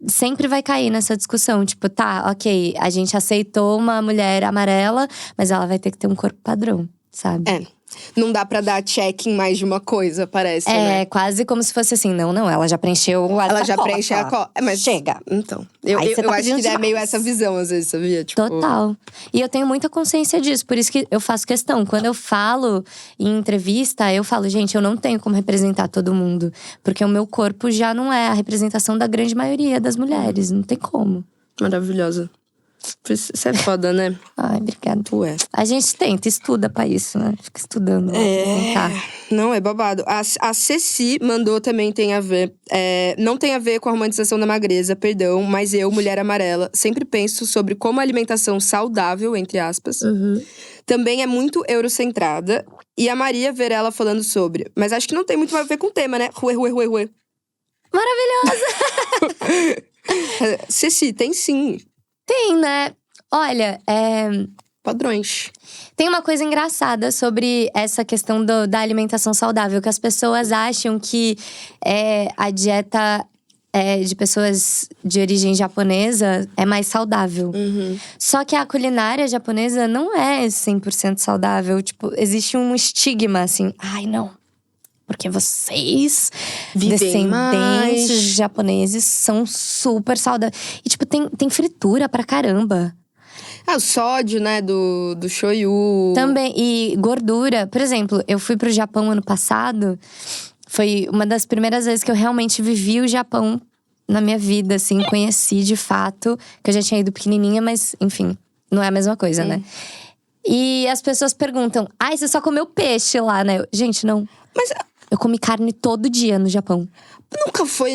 sempre vai cair nessa discussão. Tipo, tá, ok, a gente aceitou uma mulher amarela, mas ela vai ter que ter um corpo padrão, sabe? Não dá pra dar check em mais de uma coisa, parece, né? Quase como se fosse assim, não, ela já preencheu ela já preencheu a cota. Mas chega. Então, eu acho que é meio essa visão, às vezes, sabia? Tipo… Total. E eu tenho muita consciência disso, por isso que eu faço questão. Quando eu falo em entrevista, eu falo, gente, eu não tenho como representar todo mundo. Porque o meu corpo já não é a representação da grande maioria das mulheres, não tem como. Maravilhosa. Isso é foda, né? Ai, obrigada. Ué. A gente tenta, estuda pra isso, né? Fica estudando. Não, é babado. A Ceci mandou também, tem a ver. Não tem a ver com a romantização da magreza, perdão. Mas eu, mulher amarela, sempre penso sobre como a alimentação saudável, entre aspas, também é muito eurocentrada. E a Maria ver ela falando sobre. Mas acho que não tem muito a ver com o tema, né? Ruê. Maravilhosa! Ceci, tem sim. Tem, né? Olha, padrões. Tem uma coisa engraçada sobre essa questão da alimentação saudável. Que as pessoas acham que a dieta de pessoas de origem japonesa é mais saudável. Só que a culinária japonesa não é 100% saudável. Tipo, existe um estigma, assim. Ai, não. Porque vocês, descendentes japoneses, são super saudáveis. E, tipo, tem fritura pra caramba. O sódio, né, do shoyu. Também, e gordura. Por exemplo, eu fui pro Japão ano passado. Foi uma das primeiras vezes que eu realmente vivi o Japão na minha vida, assim. Conheci, de fato. Que eu já tinha ido pequenininha, mas, enfim. Não é a mesma coisa, né? E as pessoas perguntam… Ai, você só comeu peixe lá, né? Gente, não. Mas… Eu comi carne todo dia no Japão. Nunca foi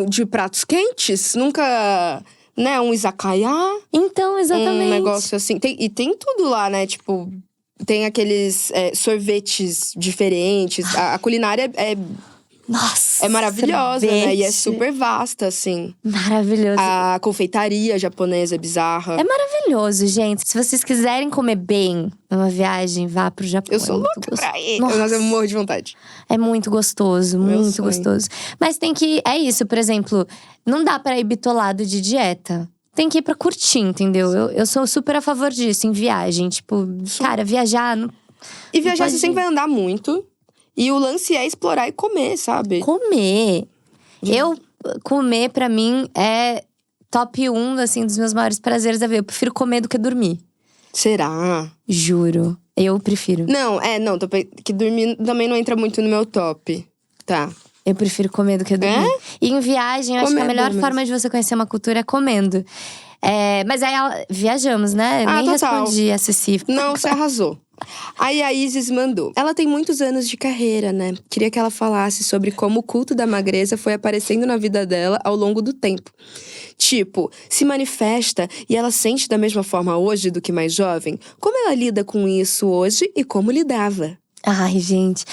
de pratos quentes? Nunca… Né, um izakaya? Então, exatamente. Um negócio assim. E tem tudo lá, né? Tipo… Tem aqueles sorvetes diferentes. A culinária Nossa, é maravilhosa, sorvete. né? E é super vasta, assim. Maravilhoso. A confeitaria japonesa é bizarra. É maravilhoso, gente. Se vocês quiserem comer bem numa viagem, vá pro Japão. Eu sou louca pra ir. Nossa. Eu morro de vontade. É muito gostoso, muito gostoso. Mas tem que… É isso, por exemplo… Não dá pra ir bitolado de dieta. Tem que ir pra curtir, entendeu? Eu sou super a favor disso, em viagem. Tipo, cara, viajar… E viajar você sempre vai andar muito. E o lance é explorar e comer, sabe? Comer. Comer, pra mim, é top 1, assim, dos meus maiores prazeres da vida. Eu prefiro comer do que dormir. Será? Juro. Eu prefiro. Não, que dormir também não entra muito no meu top. Tá. Eu prefiro comer do que dormir. E em viagem, eu acho que a melhor forma de você conhecer uma cultura é comendo. Mas aí, viajamos, né? Nem total. Respondi essa cifra. Não, você arrasou. Aí a Isis mandou. Ela tem muitos anos de carreira, né? Queria que ela falasse sobre como o culto da magreza foi aparecendo na vida dela ao longo do tempo. Tipo, se manifesta e ela sente da mesma forma hoje do que mais jovem? Como ela lida com isso hoje e como lidava? Ai, gente…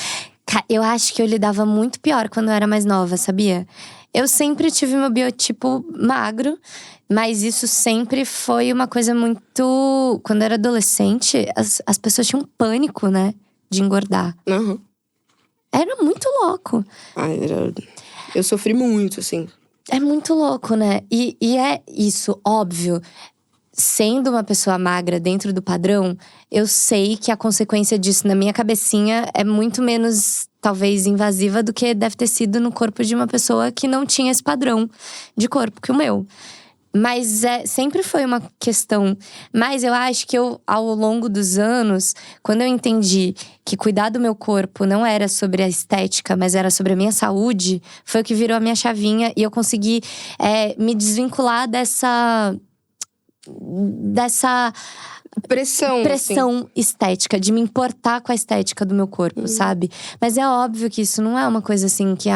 Eu acho que eu lidava muito pior quando eu era mais nova, sabia? Eu sempre tive meu biotipo magro, mas isso sempre foi uma coisa muito… Quando eu era adolescente, as pessoas tinham pânico, né? De engordar. Era muito louco. Eu sofri muito, assim. É muito louco, né? E é isso, óbvio. Sendo uma pessoa magra dentro do padrão, eu sei que a consequência disso na minha cabecinha é muito menos, talvez, invasiva do que deve ter sido no corpo de uma pessoa que não tinha esse padrão de corpo que o meu. Mas sempre foi uma questão. Mas eu acho que ao longo dos anos, quando eu entendi que cuidar do meu corpo não era sobre a estética, mas era sobre a minha saúde, foi o que virou a minha chavinha. E eu consegui me desvincular dessa pressão assim, estética, de me importar com a estética do meu corpo, sabe? Mas é óbvio que isso não é uma coisa assim que,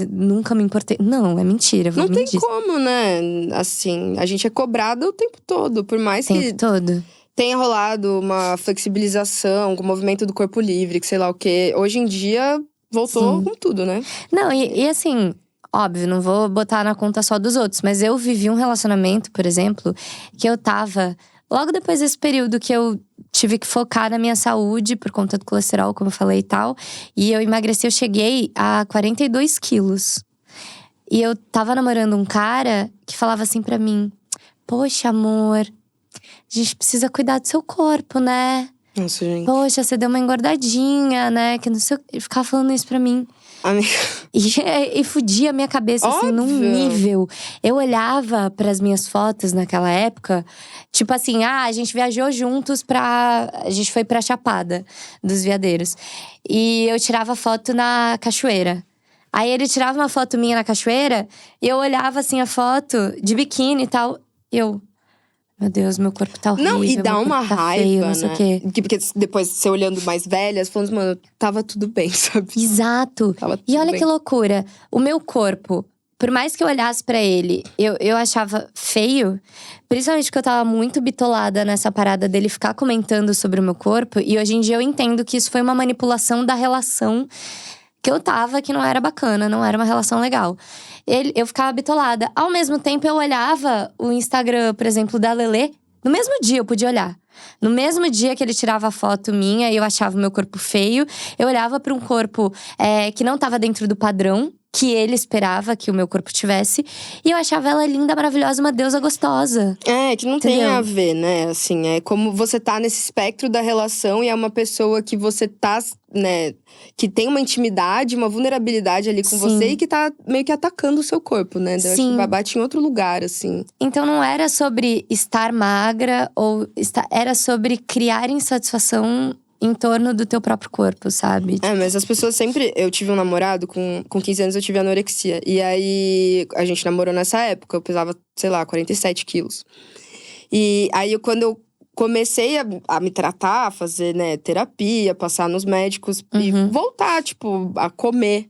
nunca me importei. Não, é mentira. Não tem como, né? Assim, a gente é cobrada o tempo todo, por mais que tenha rolado uma flexibilização com o movimento do corpo livre, que sei lá o quê. Hoje em dia, voltou com tudo, né? Não, e assim… Óbvio, não vou botar na conta só dos outros. Mas eu vivi um relacionamento, por exemplo, que eu tava… Logo depois desse período que eu tive que focar na minha saúde, por conta do colesterol, como eu falei e tal. E eu emagreci, eu cheguei a 42 quilos. E eu tava namorando um cara que falava assim pra mim… Poxa, amor, a gente precisa cuidar do seu corpo, né? Nossa, gente. Poxa, você deu uma engordadinha, né? Que não sei… Ele ficava falando isso pra mim. E fudia a minha cabeça, assim, num nível. Eu olhava pras minhas fotos naquela época, tipo assim, a gente viajou juntos a gente foi pra Chapada dos Veadeiros. E eu tirava foto na cachoeira. Aí ele tirava uma foto minha na cachoeira, e eu olhava assim a foto de biquíni e tal. Meu Deus, meu corpo tá horrível. Não, e dá uma raiva, feio, não sei o quê. Porque depois, você olhando mais velha, você falando, mano, tava tudo bem, sabe? Exato. E olha que loucura. O meu corpo, por mais que eu olhasse pra ele, eu achava feio. Principalmente porque eu tava muito bitolada nessa parada dele ficar comentando sobre o meu corpo. E hoje em dia eu entendo que isso foi uma manipulação da relação que eu tava, que não era bacana, não era uma relação legal. Eu ficava bitolada. Ao mesmo tempo, eu olhava o Instagram, por exemplo, da Lelê. No mesmo dia eu podia olhar. No mesmo dia que ele tirava a foto minha e eu achava o meu corpo feio, eu olhava pra um corpo que não tava dentro do padrão que ele esperava que o meu corpo tivesse. E eu achava ela linda, maravilhosa, uma deusa gostosa. Que não tem Entendeu? a ver, né? Assim, é como você tá nesse espectro da relação e é uma pessoa que você tá, né? Que tem uma intimidade, uma vulnerabilidade ali com Sim. você e que tá meio que atacando o seu corpo, né? Eu acho Sim. que bate em outro lugar, assim. Então não era sobre estar magra ou era sobre criar insatisfação em torno do teu próprio corpo, sabe? Mas as pessoas sempre… Eu tive um namorado, com 15 anos eu tive anorexia. E aí, a gente namorou nessa época. Eu pesava, sei lá, 47 quilos. E aí, quando eu comecei a me tratar, a fazer, né, terapia, passar nos médicos e voltar, tipo, a comer.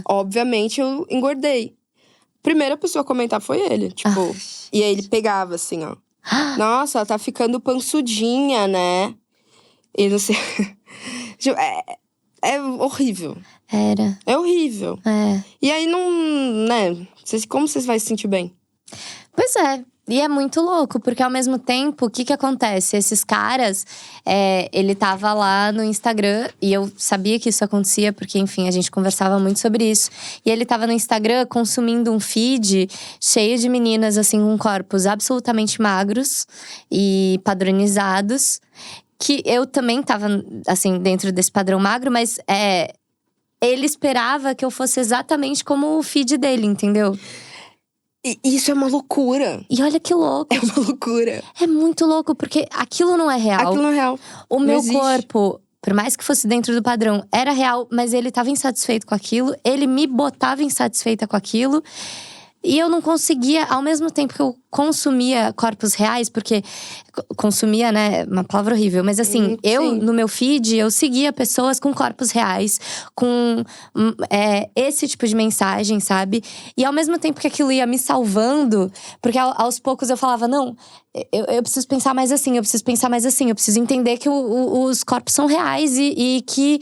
Obviamente, eu engordei. Primeira pessoa a comentar foi ele, tipo… E aí, ele pegava assim, ó. Nossa, ela tá ficando pançudinha, né? E não sei… É horrível. Era. É horrível. E aí, não… né? Como você vai se sentir bem? Pois é. E é muito louco, porque ao mesmo tempo, o que acontece? Esses caras, ele tava lá no Instagram, e eu sabia que isso acontecia, porque, enfim, a gente conversava muito sobre isso. E ele tava no Instagram consumindo um feed cheio de meninas, assim, com corpos absolutamente magros e padronizados. Que eu também tava, assim, dentro desse padrão magro, mas ele esperava que eu fosse exatamente como o feed dele, entendeu? E isso é uma loucura. E olha que louco. É uma loucura. É muito louco, porque aquilo não é real. Aquilo não é real. O Não meu existe. corpo, por mais que fosse dentro do padrão, era real, mas ele tava insatisfeito com aquilo. Ele me botava insatisfeita com aquilo. E eu não conseguia, ao mesmo tempo que eu consumia corpos reais, porque consumia, né, uma palavra horrível, mas assim, sim. no meu feed, eu seguia pessoas com corpos reais, com esse tipo de mensagem, sabe? E ao mesmo tempo que aquilo ia me salvando, porque aos poucos eu falava, não, eu preciso pensar mais assim, eu preciso pensar mais assim, eu preciso entender que os corpos são reais e que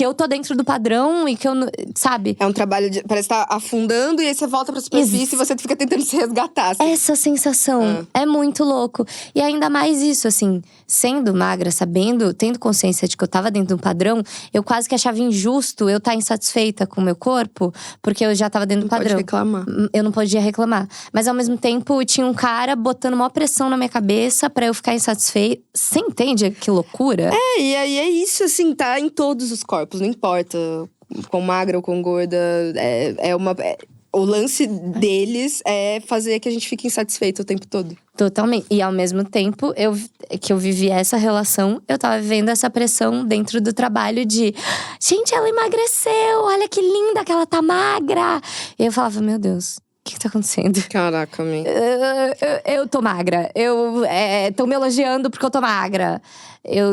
eu tô dentro do padrão e que eu… Sabe? É um trabalho de… Parece que tá afundando e aí você volta pra superfície e você fica tentando se resgatar. Assim. Essa sensação é muito louco. E ainda mais isso, assim… Sendo magra, sabendo, tendo consciência de que eu tava dentro de um padrão… Eu quase que achava injusto eu estar insatisfeita com o meu corpo. Porque eu já tava dentro do padrão. Pode reclamar. Eu não podia reclamar. Mas ao mesmo tempo, tinha um cara botando maior pressão na minha cabeça pra eu ficar insatisfeita. Você entende que loucura? E aí é isso, assim, tá em todos os corpos, não importa quão magra ou quão gorda. O lance deles é fazer que a gente fique insatisfeito o tempo todo. Totalmente. E ao mesmo tempo que eu vivi essa relação, eu tava vivendo essa pressão dentro do trabalho de… Gente, ela emagreceu! Olha que linda que ela tá magra! E eu falava, meu Deus… O que tá acontecendo? Caraca, man. Eu tô magra. Tão me elogiando porque eu tô magra.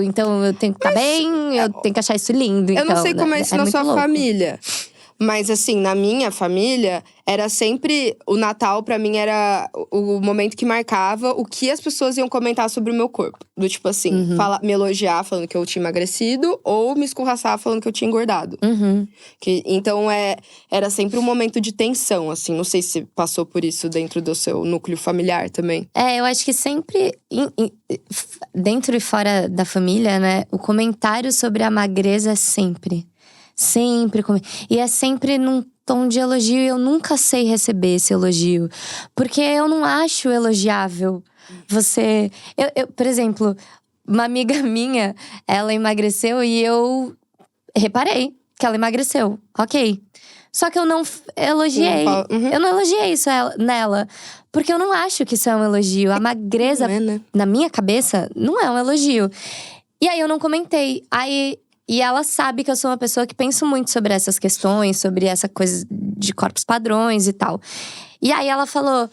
Então eu tenho que estar bem, eu tenho que achar isso lindo. Eu então, não sei como é isso na sua louco. família. Mas assim, na minha família, era sempre… O Natal, pra mim, era o momento que marcava o que as pessoas iam comentar sobre o meu corpo. Do tipo assim, me elogiar falando que eu tinha emagrecido. Ou me escorraçar falando que eu tinha engordado. Então, era sempre um momento de tensão, assim. Não sei se passou por isso dentro do seu núcleo familiar também. Eu acho que sempre… Dentro e fora da família, né? O comentário sobre a magreza é sempre… Sempre. E é sempre num tom de elogio. E eu nunca sei receber esse elogio. Porque eu não acho elogiável você… Por exemplo, uma amiga minha, ela emagreceu e eu reparei que ela emagreceu. Ok. Só que eu não elogiei. Eu não elogiei isso nela. Porque eu não acho que isso é um elogio. A magreza, né? na minha cabeça, não é um elogio. E aí eu não comentei. E ela sabe que eu sou uma pessoa que penso muito sobre essas questões, sobre essa coisa de corpos padrões e tal. E aí ela falou: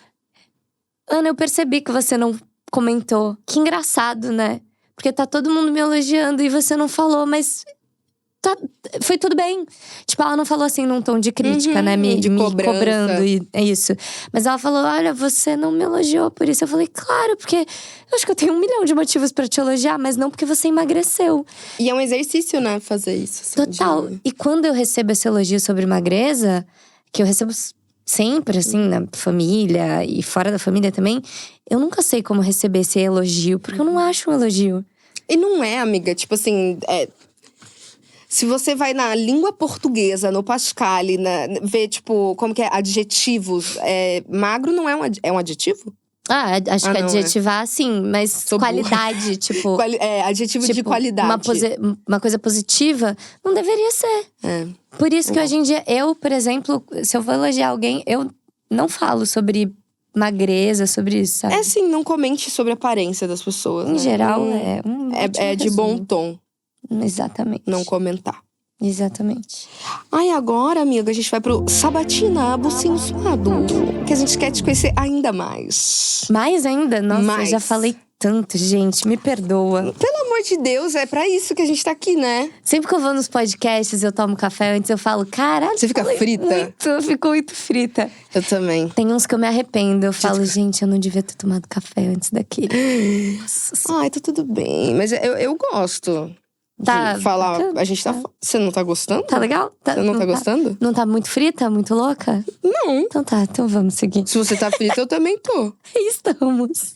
Ana, eu percebi que você não comentou. Que engraçado, né? Porque tá todo mundo me elogiando e você não falou, mas… foi tudo bem. Tipo, ela não falou assim num tom de crítica, né? Me cobrando e é isso. Mas ela falou, olha, você não me elogiou por isso. Eu falei, claro, porque eu acho que eu tenho 1 milhão de motivos pra te elogiar, mas não porque você emagreceu. E é um exercício, né, fazer isso. Assim, total. E quando eu recebo esse elogio sobre magreza, que eu recebo sempre, assim, na família e fora da família também, eu nunca sei como receber esse elogio, porque eu não acho um elogio. E não é, amiga, tipo assim… Se você vai na língua portuguesa, no Pascal, vê, tipo, como que é? Adjetivos. Magro não é um adjetivo? Acho que não, adjetivar, sim. Mas Sou qualidade, tipo… adjetivo de tipo, qualidade. uma coisa positiva, não deveria ser. Por isso que hoje em dia, eu, por exemplo, se eu vou elogiar alguém, eu não falo sobre magreza, sobre isso, sabe? Sim, não comente sobre a aparência das pessoas. Em né? geral, É de bom tom Exatamente. não comentar. Exatamente. Agora, amiga, a gente vai pro Sabatina, Bucinho Suado. Que a gente quer te conhecer ainda mais. Mais ainda? Nossa, Mais. eu já falei tanto, gente. Me perdoa. Pelo amor de Deus, é pra isso que a gente tá aqui, né? Sempre que eu vou nos podcasts, eu tomo café antes, eu falo, caralho, Você fica frita? eu fico muito frita. Eu também. Tem uns que eu me arrependo. Eu falo, gente, eu não devia ter tomado café antes daquele. Nossa. Tá tudo bem. Mas eu gosto Tá de falar. bacana, A gente tá… Você não tá gostando? Tá legal? Você não tá gostando? Não tá muito frita? Muito louca? Não. Então tá, então vamos seguir. Se você tá frita, eu também tô. Estamos.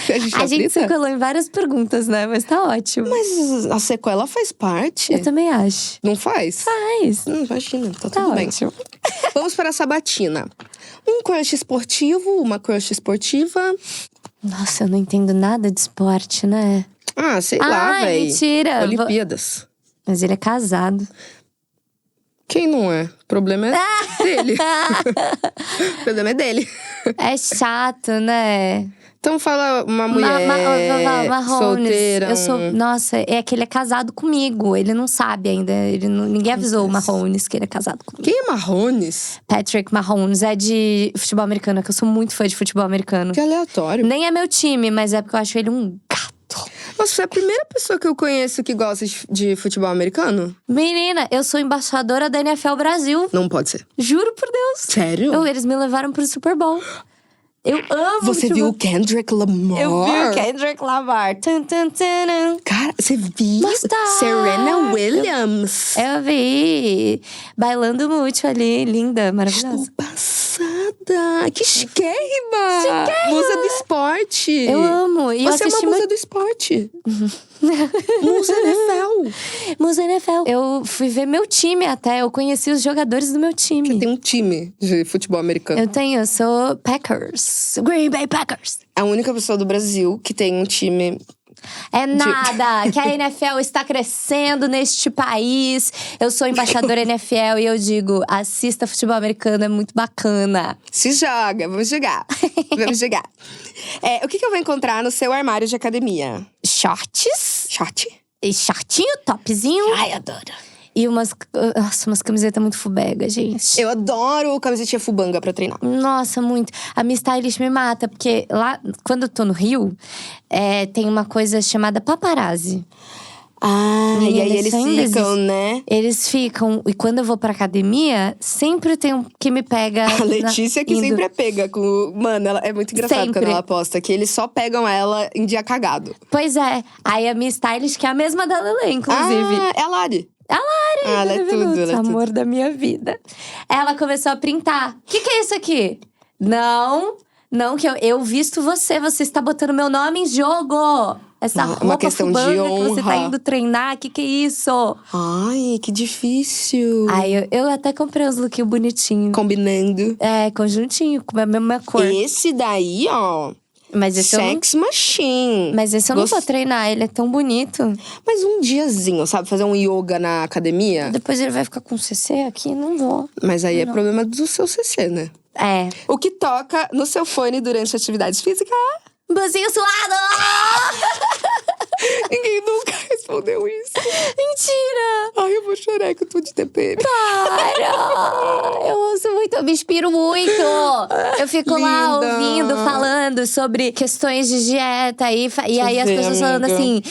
A gente tá A gente frita? se colou em várias perguntas, né? Mas tá ótimo. Mas a sequela faz parte. Eu também acho. Não faz? Faz. Imagina, tá Tá tudo bem. ótimo. Vamos para a Sabatina. Um crush esportivo, uma crush esportiva. Nossa, eu não entendo nada de esporte, né? Sei lá, véi. Mentira. Olimpíadas. Mas ele é casado. Quem não é? O problema é dele. O problema é dele. É chato, né? Então fala uma mulher Marrones. solteira. Nossa, é que ele é casado comigo. Ele não sabe ainda. Ninguém avisou o Marrones que ele é casado comigo. Quem é Marrones? Patrick Mahomes é de futebol americano, que eu sou muito fã de futebol americano. Que aleatório. Nem é meu time, mas é porque eu acho ele um gato. Nossa, você é a primeira pessoa que eu conheço que gosta de futebol americano? Menina, eu sou embaixadora da NFL Brasil. Não pode ser. Juro por Deus. Sério? Eles me levaram pro Super Bowl. Eu amo Você futebol. viu o Kendrick Lamar? Eu vi o Kendrick Lamar. Tum, tum, tum, tum. Cara, você viu? Basta! Serena Williams. Eu vi. Bailando muito ali. Linda, maravilhosa. Passada. Que chiquérrima. Musa do esporte. Eu amo. E eu Você é assisti uma musa do esporte. Musa NFL. Musa NFL. Eu fui ver meu time até. Eu conheci os jogadores do meu time. Tem um time de futebol americano. Eu sou Packers. Green Bay Packers. A única pessoa do Brasil que tem um time… É nada, que a NFL está crescendo neste país. Eu sou embaixadora NFL e eu digo, assista futebol americano, é muito bacana. Se joga, vamos jogar. Vamos jogar. O que eu vou encontrar no seu armário de academia? Shorts. Short? E shortinho, topzinho. Ai, adoro. E umas camisetas muito fubega, gente. Eu adoro camisetinha fubanga pra treinar. Nossa, muito. A minha stylist me mata, porque lá, quando eu tô no Rio, tem uma coisa chamada paparazzi. E aí eles ficam, né? Eles ficam. E quando eu vou pra academia, sempre tem um que me pega. A Letícia que sempre é pega com… Mano, ela é muito engraçado Sempre. quando ela posta. Que eles só pegam ela em dia cagado. Pois é. Aí a minha stylist, que é a mesma da Lelê, inclusive. É a Lari. A Lari! Ela é tudo, ela é amor tudo. da minha vida. Ela começou a printar. O que é isso aqui? Não, que eu visto você. Você está botando meu nome em jogo. Essa Uma roupa questão de fubanga que você tá honra. indo treinar. Que é isso? Ai, que difícil. Aí eu até comprei uns lookinhos bonitinhos. Combinando. Conjuntinho, com a mesma cor. Esse daí, ó… Mas esse Sex Machine. eu não vou treinar, ele é tão bonito. Mas um diazinho, sabe? Fazer um yoga na academia. Depois ele vai ficar com CC aqui, não vou. Mas aí é problema do seu CC, né? O que toca no seu fone durante atividades físicas? Buzinho suado! Ninguém nunca respondeu isso. Mentira! Ai, eu vou chorar que eu tô de TPM. Para! Eu ouço muito, eu me inspiro muito. Eu fico lá Linda. ouvindo, falando sobre questões de dieta. E aí as ver, pessoas falando amiga. assim…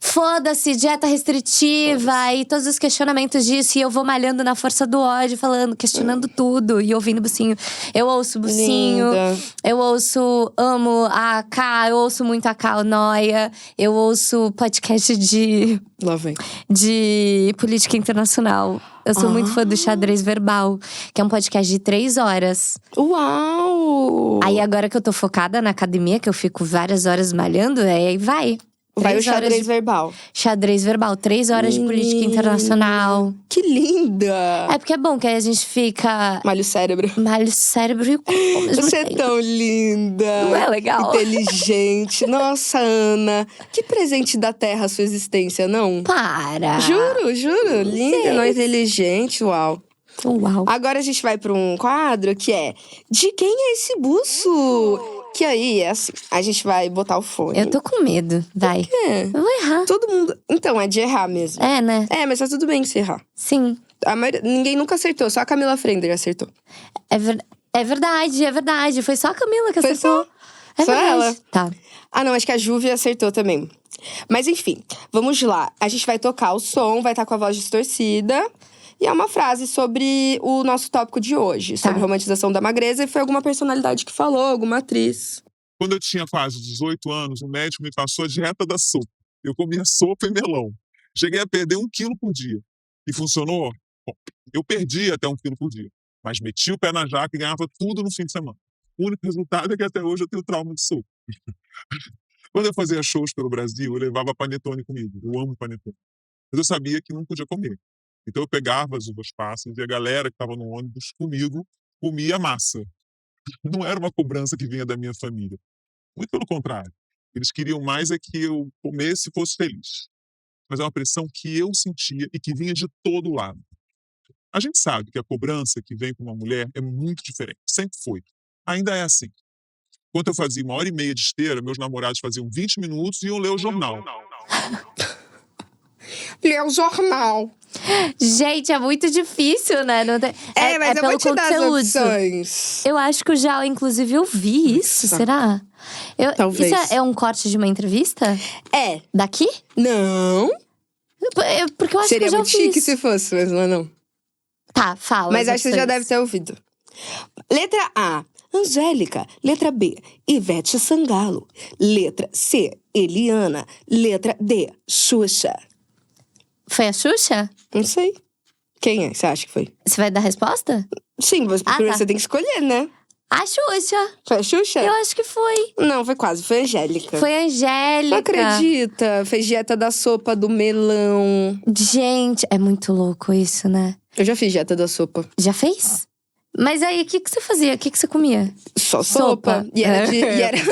Foda-se, dieta restritiva e todos os questionamentos disso. E eu vou malhando na força do ódio, questionando tudo. E ouvindo Bucinho. Eu ouço Bucinho. Linda. Eu amo a AK. Eu ouço muito a AK, o Noia. Eu ouço podcast Lá vem. de política internacional. Eu sou muito fã do Xadrez Verbal, que é um podcast de 3 horas. Uau! Aí agora que eu tô focada na academia, que eu fico várias horas malhando, aí vai. Vai o 3 horas xadrez de verbal. xadrez verbal. 3 horas de política Menina, internacional. Que linda! É porque é bom, que aí a gente fica… Malha o cérebro. malha o cérebro e o corpo ao mesmo Você é tempo. tão linda. Não é legal? Inteligente. Nossa, Ana. Que presente da terra a sua existência, não? Para! Juro. Linda, não inteligente, uau. Uau. Agora a gente vai para um quadro que é… De quem é esse buço? Que aí é assim, a gente vai botar o fone. Eu tô com medo, vai. É, Eu vou errar. todo mundo… Então, é de errar mesmo. É, né? É, mas tá tudo bem se errar. Sim. Ninguém nunca acertou, só a Camila Frender acertou. É verdade. Foi só a Camila que Foi acertou. É Só verdade. ela. Tá. Ah, não, acho que a Juve acertou também. Mas enfim, vamos lá. A gente vai tocar o som, vai estar com a voz distorcida. E é uma frase sobre o nosso tópico de hoje, sobre romantização da magreza. E foi alguma personalidade que falou, alguma atriz. Quando eu tinha quase 18 anos, o médico me passou a dieta da sopa. Eu comia sopa e melão. Cheguei a perder 1 quilo por dia. E funcionou? Bom, eu perdi até 1 quilo por dia. Mas meti o pé na jaca e ganhava tudo no fim de semana. O único resultado é que até hoje eu tenho trauma de sopa. Quando eu fazia shows pelo Brasil, eu levava panetone comigo. Eu amo panetone. Mas eu sabia que não podia comer. Então eu pegava as uvas passas e a galera que estava no ônibus comigo comia massa. Não era uma cobrança que vinha da minha família. Muito pelo contrário. Eles queriam mais é que eu comesse e fosse feliz. Mas é uma pressão que eu sentia e que vinha de todo lado. A gente sabe que a cobrança que vem com uma mulher é muito diferente. Sempre foi. Ainda é assim. Quando eu fazia 1h30 de esteira, meus namorados faziam 20 minutos e iam ler o jornal. Ler o jornal. Gente, é muito difícil, né? Não tem… Mas eu pelo vou te dar as conteúdo. opções. Eu acho que eu já, inclusive, ouvi isso. Nossa. Será? Talvez. Isso é um corte de uma entrevista? É. Daqui? Não. Porque eu acho Seria que eu já muito ouvi chique isso. se fosse, mas não é não. Tá, fala. Mas as acho que você já opções. deve ter ouvido. Letra A, Angélica. Letra B, Ivete Sangalo. Letra C, Eliana. Letra D, Xuxa. Foi a Xuxa? Não sei. Quem é que você acha que foi? Você vai dar a resposta? Sim, primeiro tá. você tem que escolher, né? A Xuxa. Foi a Xuxa? Eu acho que foi. Não, foi quase. Foi a Angélica. Foi a Angélica. Não acredita? Fez dieta da sopa, do melão. Gente, é muito louco isso, né? Eu já fiz dieta da sopa. Já fez? Mas aí, o que você fazia? O que você comia? Só sopa. E era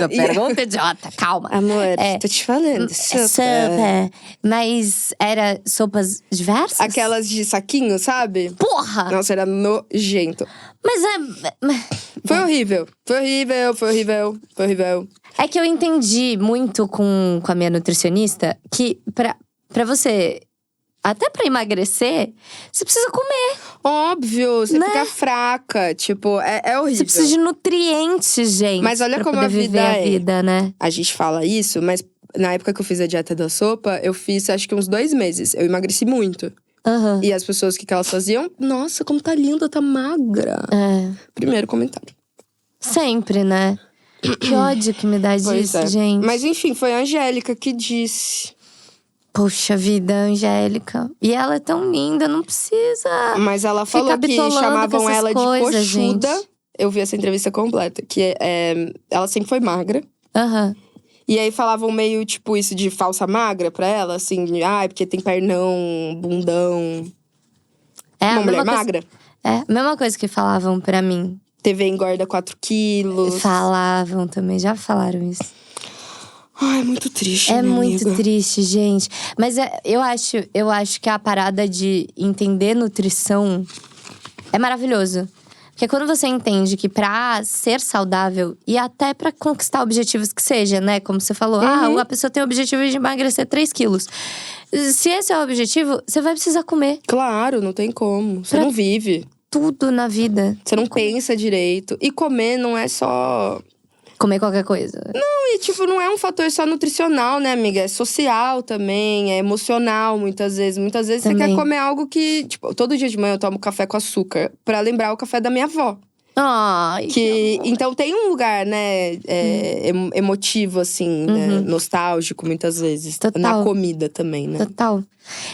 Pergunta idiota, calma. Amor, É. tô te falando. Sopa. Mas era sopas diversas? Aquelas de saquinho, sabe? Porra! Nossa, era nojento. Mas Foi horrível. é que eu entendi muito com a minha nutricionista que pra você… Até pra emagrecer, você precisa comer. Óbvio, você Né? fica fraca. Tipo, é horrível. Você precisa de nutrientes, gente. Mas olha pra como poder a vida viver a é. vida, né? A gente fala isso, mas na época que eu fiz a dieta da sopa, eu fiz acho que uns 2 meses. Eu emagreci muito. Aham. E as pessoas, o que elas faziam? Nossa, como tá linda, tá magra. É. Primeiro comentário. Sempre, né? Que ódio que me dá Pois disso, é. gente. Mas enfim, foi a Angélica que disse. Poxa vida, Angélica. E ela é tão linda, não precisa. Mas ela Fica falou que bitolando com chamavam essas ela de coisas, coxuda. gente. Eu vi essa entrevista completa. Que ela sempre foi magra. Aham. E aí falavam meio, tipo, isso de falsa magra pra ela. Assim, porque tem pernão, bundão. É a Uma mulher mesma coisa… magra. É, a mesma coisa que falavam pra mim. TV engorda 4 quilos. Falavam também, já falaram isso. Ai, muito triste, É minha muito amiga. triste, gente. Mas eu acho que a parada de entender nutrição é maravilhoso. Porque quando você entende que pra ser saudável e até pra conquistar objetivos que seja, né? Como você falou, a pessoa tem o objetivo de emagrecer 3 quilos. Se esse é o objetivo, você vai precisar comer Claro, não tem como. Você não vive. tudo na vida. Você não pensa direito. E comer não é só… Comer qualquer coisa. E, tipo, não é um fator só nutricional, né, amiga? É social também, é emocional, muitas vezes. Muitas vezes você Também. quer comer algo que… Tipo, todo dia de manhã eu tomo café com açúcar. Pra lembrar o café da minha avó. Ai, Então tem um lugar, né, emotivo, assim, né, nostálgico, muitas vezes. Total. Na comida também, né? total.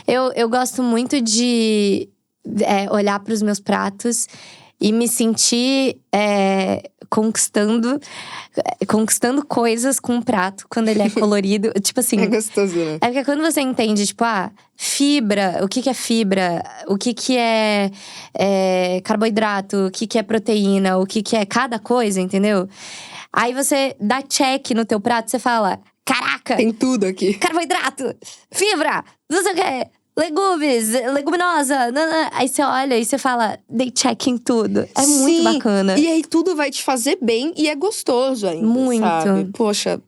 Eu gosto muito de olhar pros meus pratos e me sentir conquistando coisas com um prato quando ele é colorido. Tipo assim. É gostoso, né? É porque quando você entende, tipo, fibra, o que é fibra, o que é carboidrato, o que é proteína, o que é cada coisa, entendeu? Aí você dá check no teu prato, você fala, caraca! Tem tudo aqui. Carboidrato, fibra, não sei o que, legumes, leguminosa. Nanana. Aí você olha e você fala, dei check em tudo. É muito Sim, bacana. E aí tudo vai te fazer bem e é gostoso ainda, Muito. sabe? Poxa,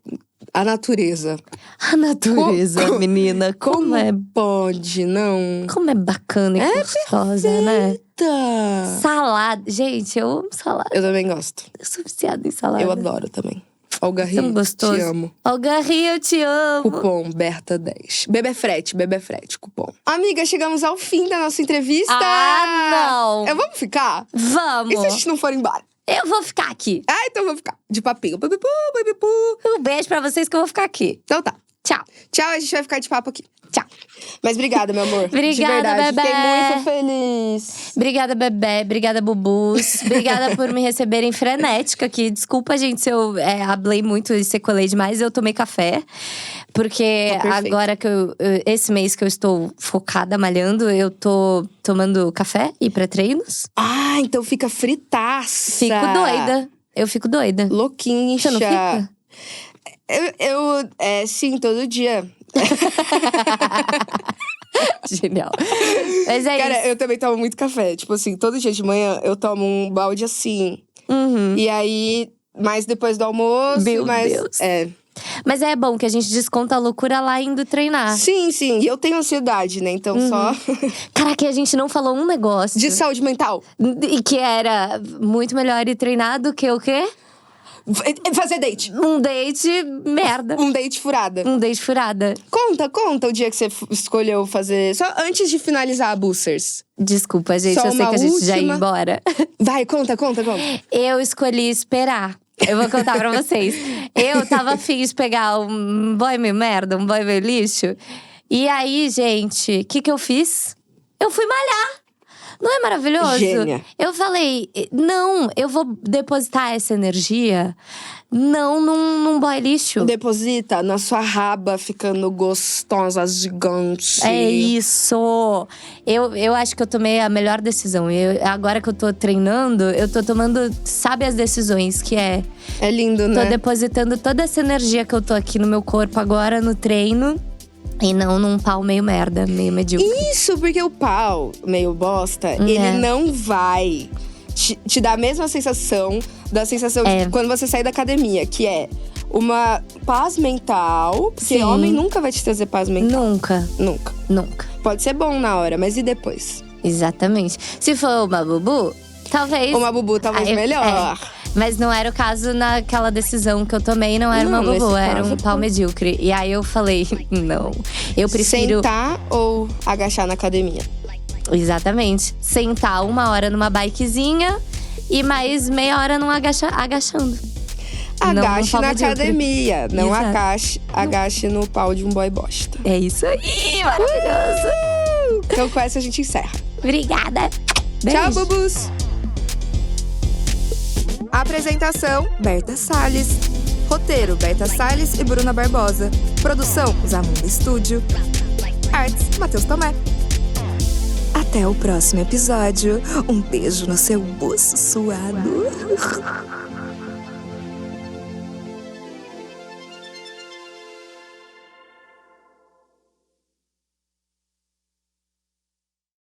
a natureza. A natureza, menina, como é Pode, não. Como é bacana e gostosa, né? Tá. Salada. Gente, eu amo salada. Eu também gosto. Eu sou viciada em salada. Eu adoro também. Olga Tão Ri, gostoso. te amo. Olga Ri, eu te amo. Cupom Berta 10. Bebê frete, cupom. Amiga, chegamos ao fim da nossa entrevista. Não. Vamos ficar? Vamos. E se a gente não for embora? Eu vou ficar aqui. Então vamos ficar. De papinho. Bibipu, bibipu. Um beijo pra vocês que eu vou ficar aqui. Então tá. Tchau. Tchau, a gente vai ficar de papo aqui. Tchau. Mas obrigada, meu amor. Obrigada, de verdade. bebê. Fiquei muito feliz. Obrigada, bebê. Obrigada, bubus. Obrigada por me receberem frenética aqui. Desculpa, gente, se eu hablei muito e sequelei demais. Eu tomei café. Porque Tá agora que esse mês que eu estou focada, malhando, eu tô tomando café e pré-treinos. Então fica fritaça. Fico doida. Eu fico doida. Louquinha. Você não fica? Sim, todo dia. Genial. Mas é Cara, isso. eu também tomo muito café. Tipo assim, todo dia de manhã eu tomo um balde assim. Uhum. E aí, mais depois do almoço. Meu Deus. Mas é bom que a gente desconta a loucura lá indo treinar. Sim. E eu tenho ansiedade, né? Então só… Caraca, a gente não falou um negócio. De saúde mental. E que era muito melhor ir treinar do que o quê? Fazer date. Um date merda. Um date furada. Um date furada. Conta o dia que você escolheu fazer… Só antes de finalizar a Boosters. Desculpa, gente. Só eu sei uma que a gente já ia última. embora. Vai, conta. Eu escolhi esperar. Eu vou contar pra vocês. Eu tava afim de pegar um boy meio merda, um boy meio lixo. E aí, gente, o que eu fiz? Eu fui malhar. Não é maravilhoso? Gênia. Eu falei, não, eu vou depositar essa energia não num boy lixo. Deposita na sua raba, ficando gostosa, gigante. É isso! Eu acho que eu tomei a melhor decisão. Agora que eu tô treinando, eu tô tomando, sabe, as decisões, que é… É lindo, Tô né? depositando toda essa energia que eu tô aqui no meu corpo agora no treino. E não num pau meio merda, meio medíocre. Isso, porque o pau, meio bosta, ele não vai te dar a mesma sensação da sensação de quando você sai da academia, que é uma paz mental. Porque Sim. homem nunca vai te trazer paz mental. Nunca. Pode ser bom na hora, mas e depois? Exatamente. Se for uma bubu, talvez… Uma bubu talvez melhor. Mas não era o caso naquela decisão que eu tomei, não era uma Não, bubu, nesse era caso, um pau medíocre. E aí eu falei, não, eu prefiro… Sentar ou agachar na academia? Exatamente. Sentar 1 hora numa bikezinha e mais meia hora agachando. Agache pau na medíocre. academia, não Exato. agache no pau de um boy bosta. É isso aí, maravilhoso. Então com essa a gente encerra. Obrigada. Beijo. Tchau, bubus! Apresentação: Berta Salles. Roteiro: Berta Salles e Bruna Barbosa. Produção: Zamunda Estúdio. Artes: Matheus Tomé. Até o próximo episódio. Um beijo no seu buço suado.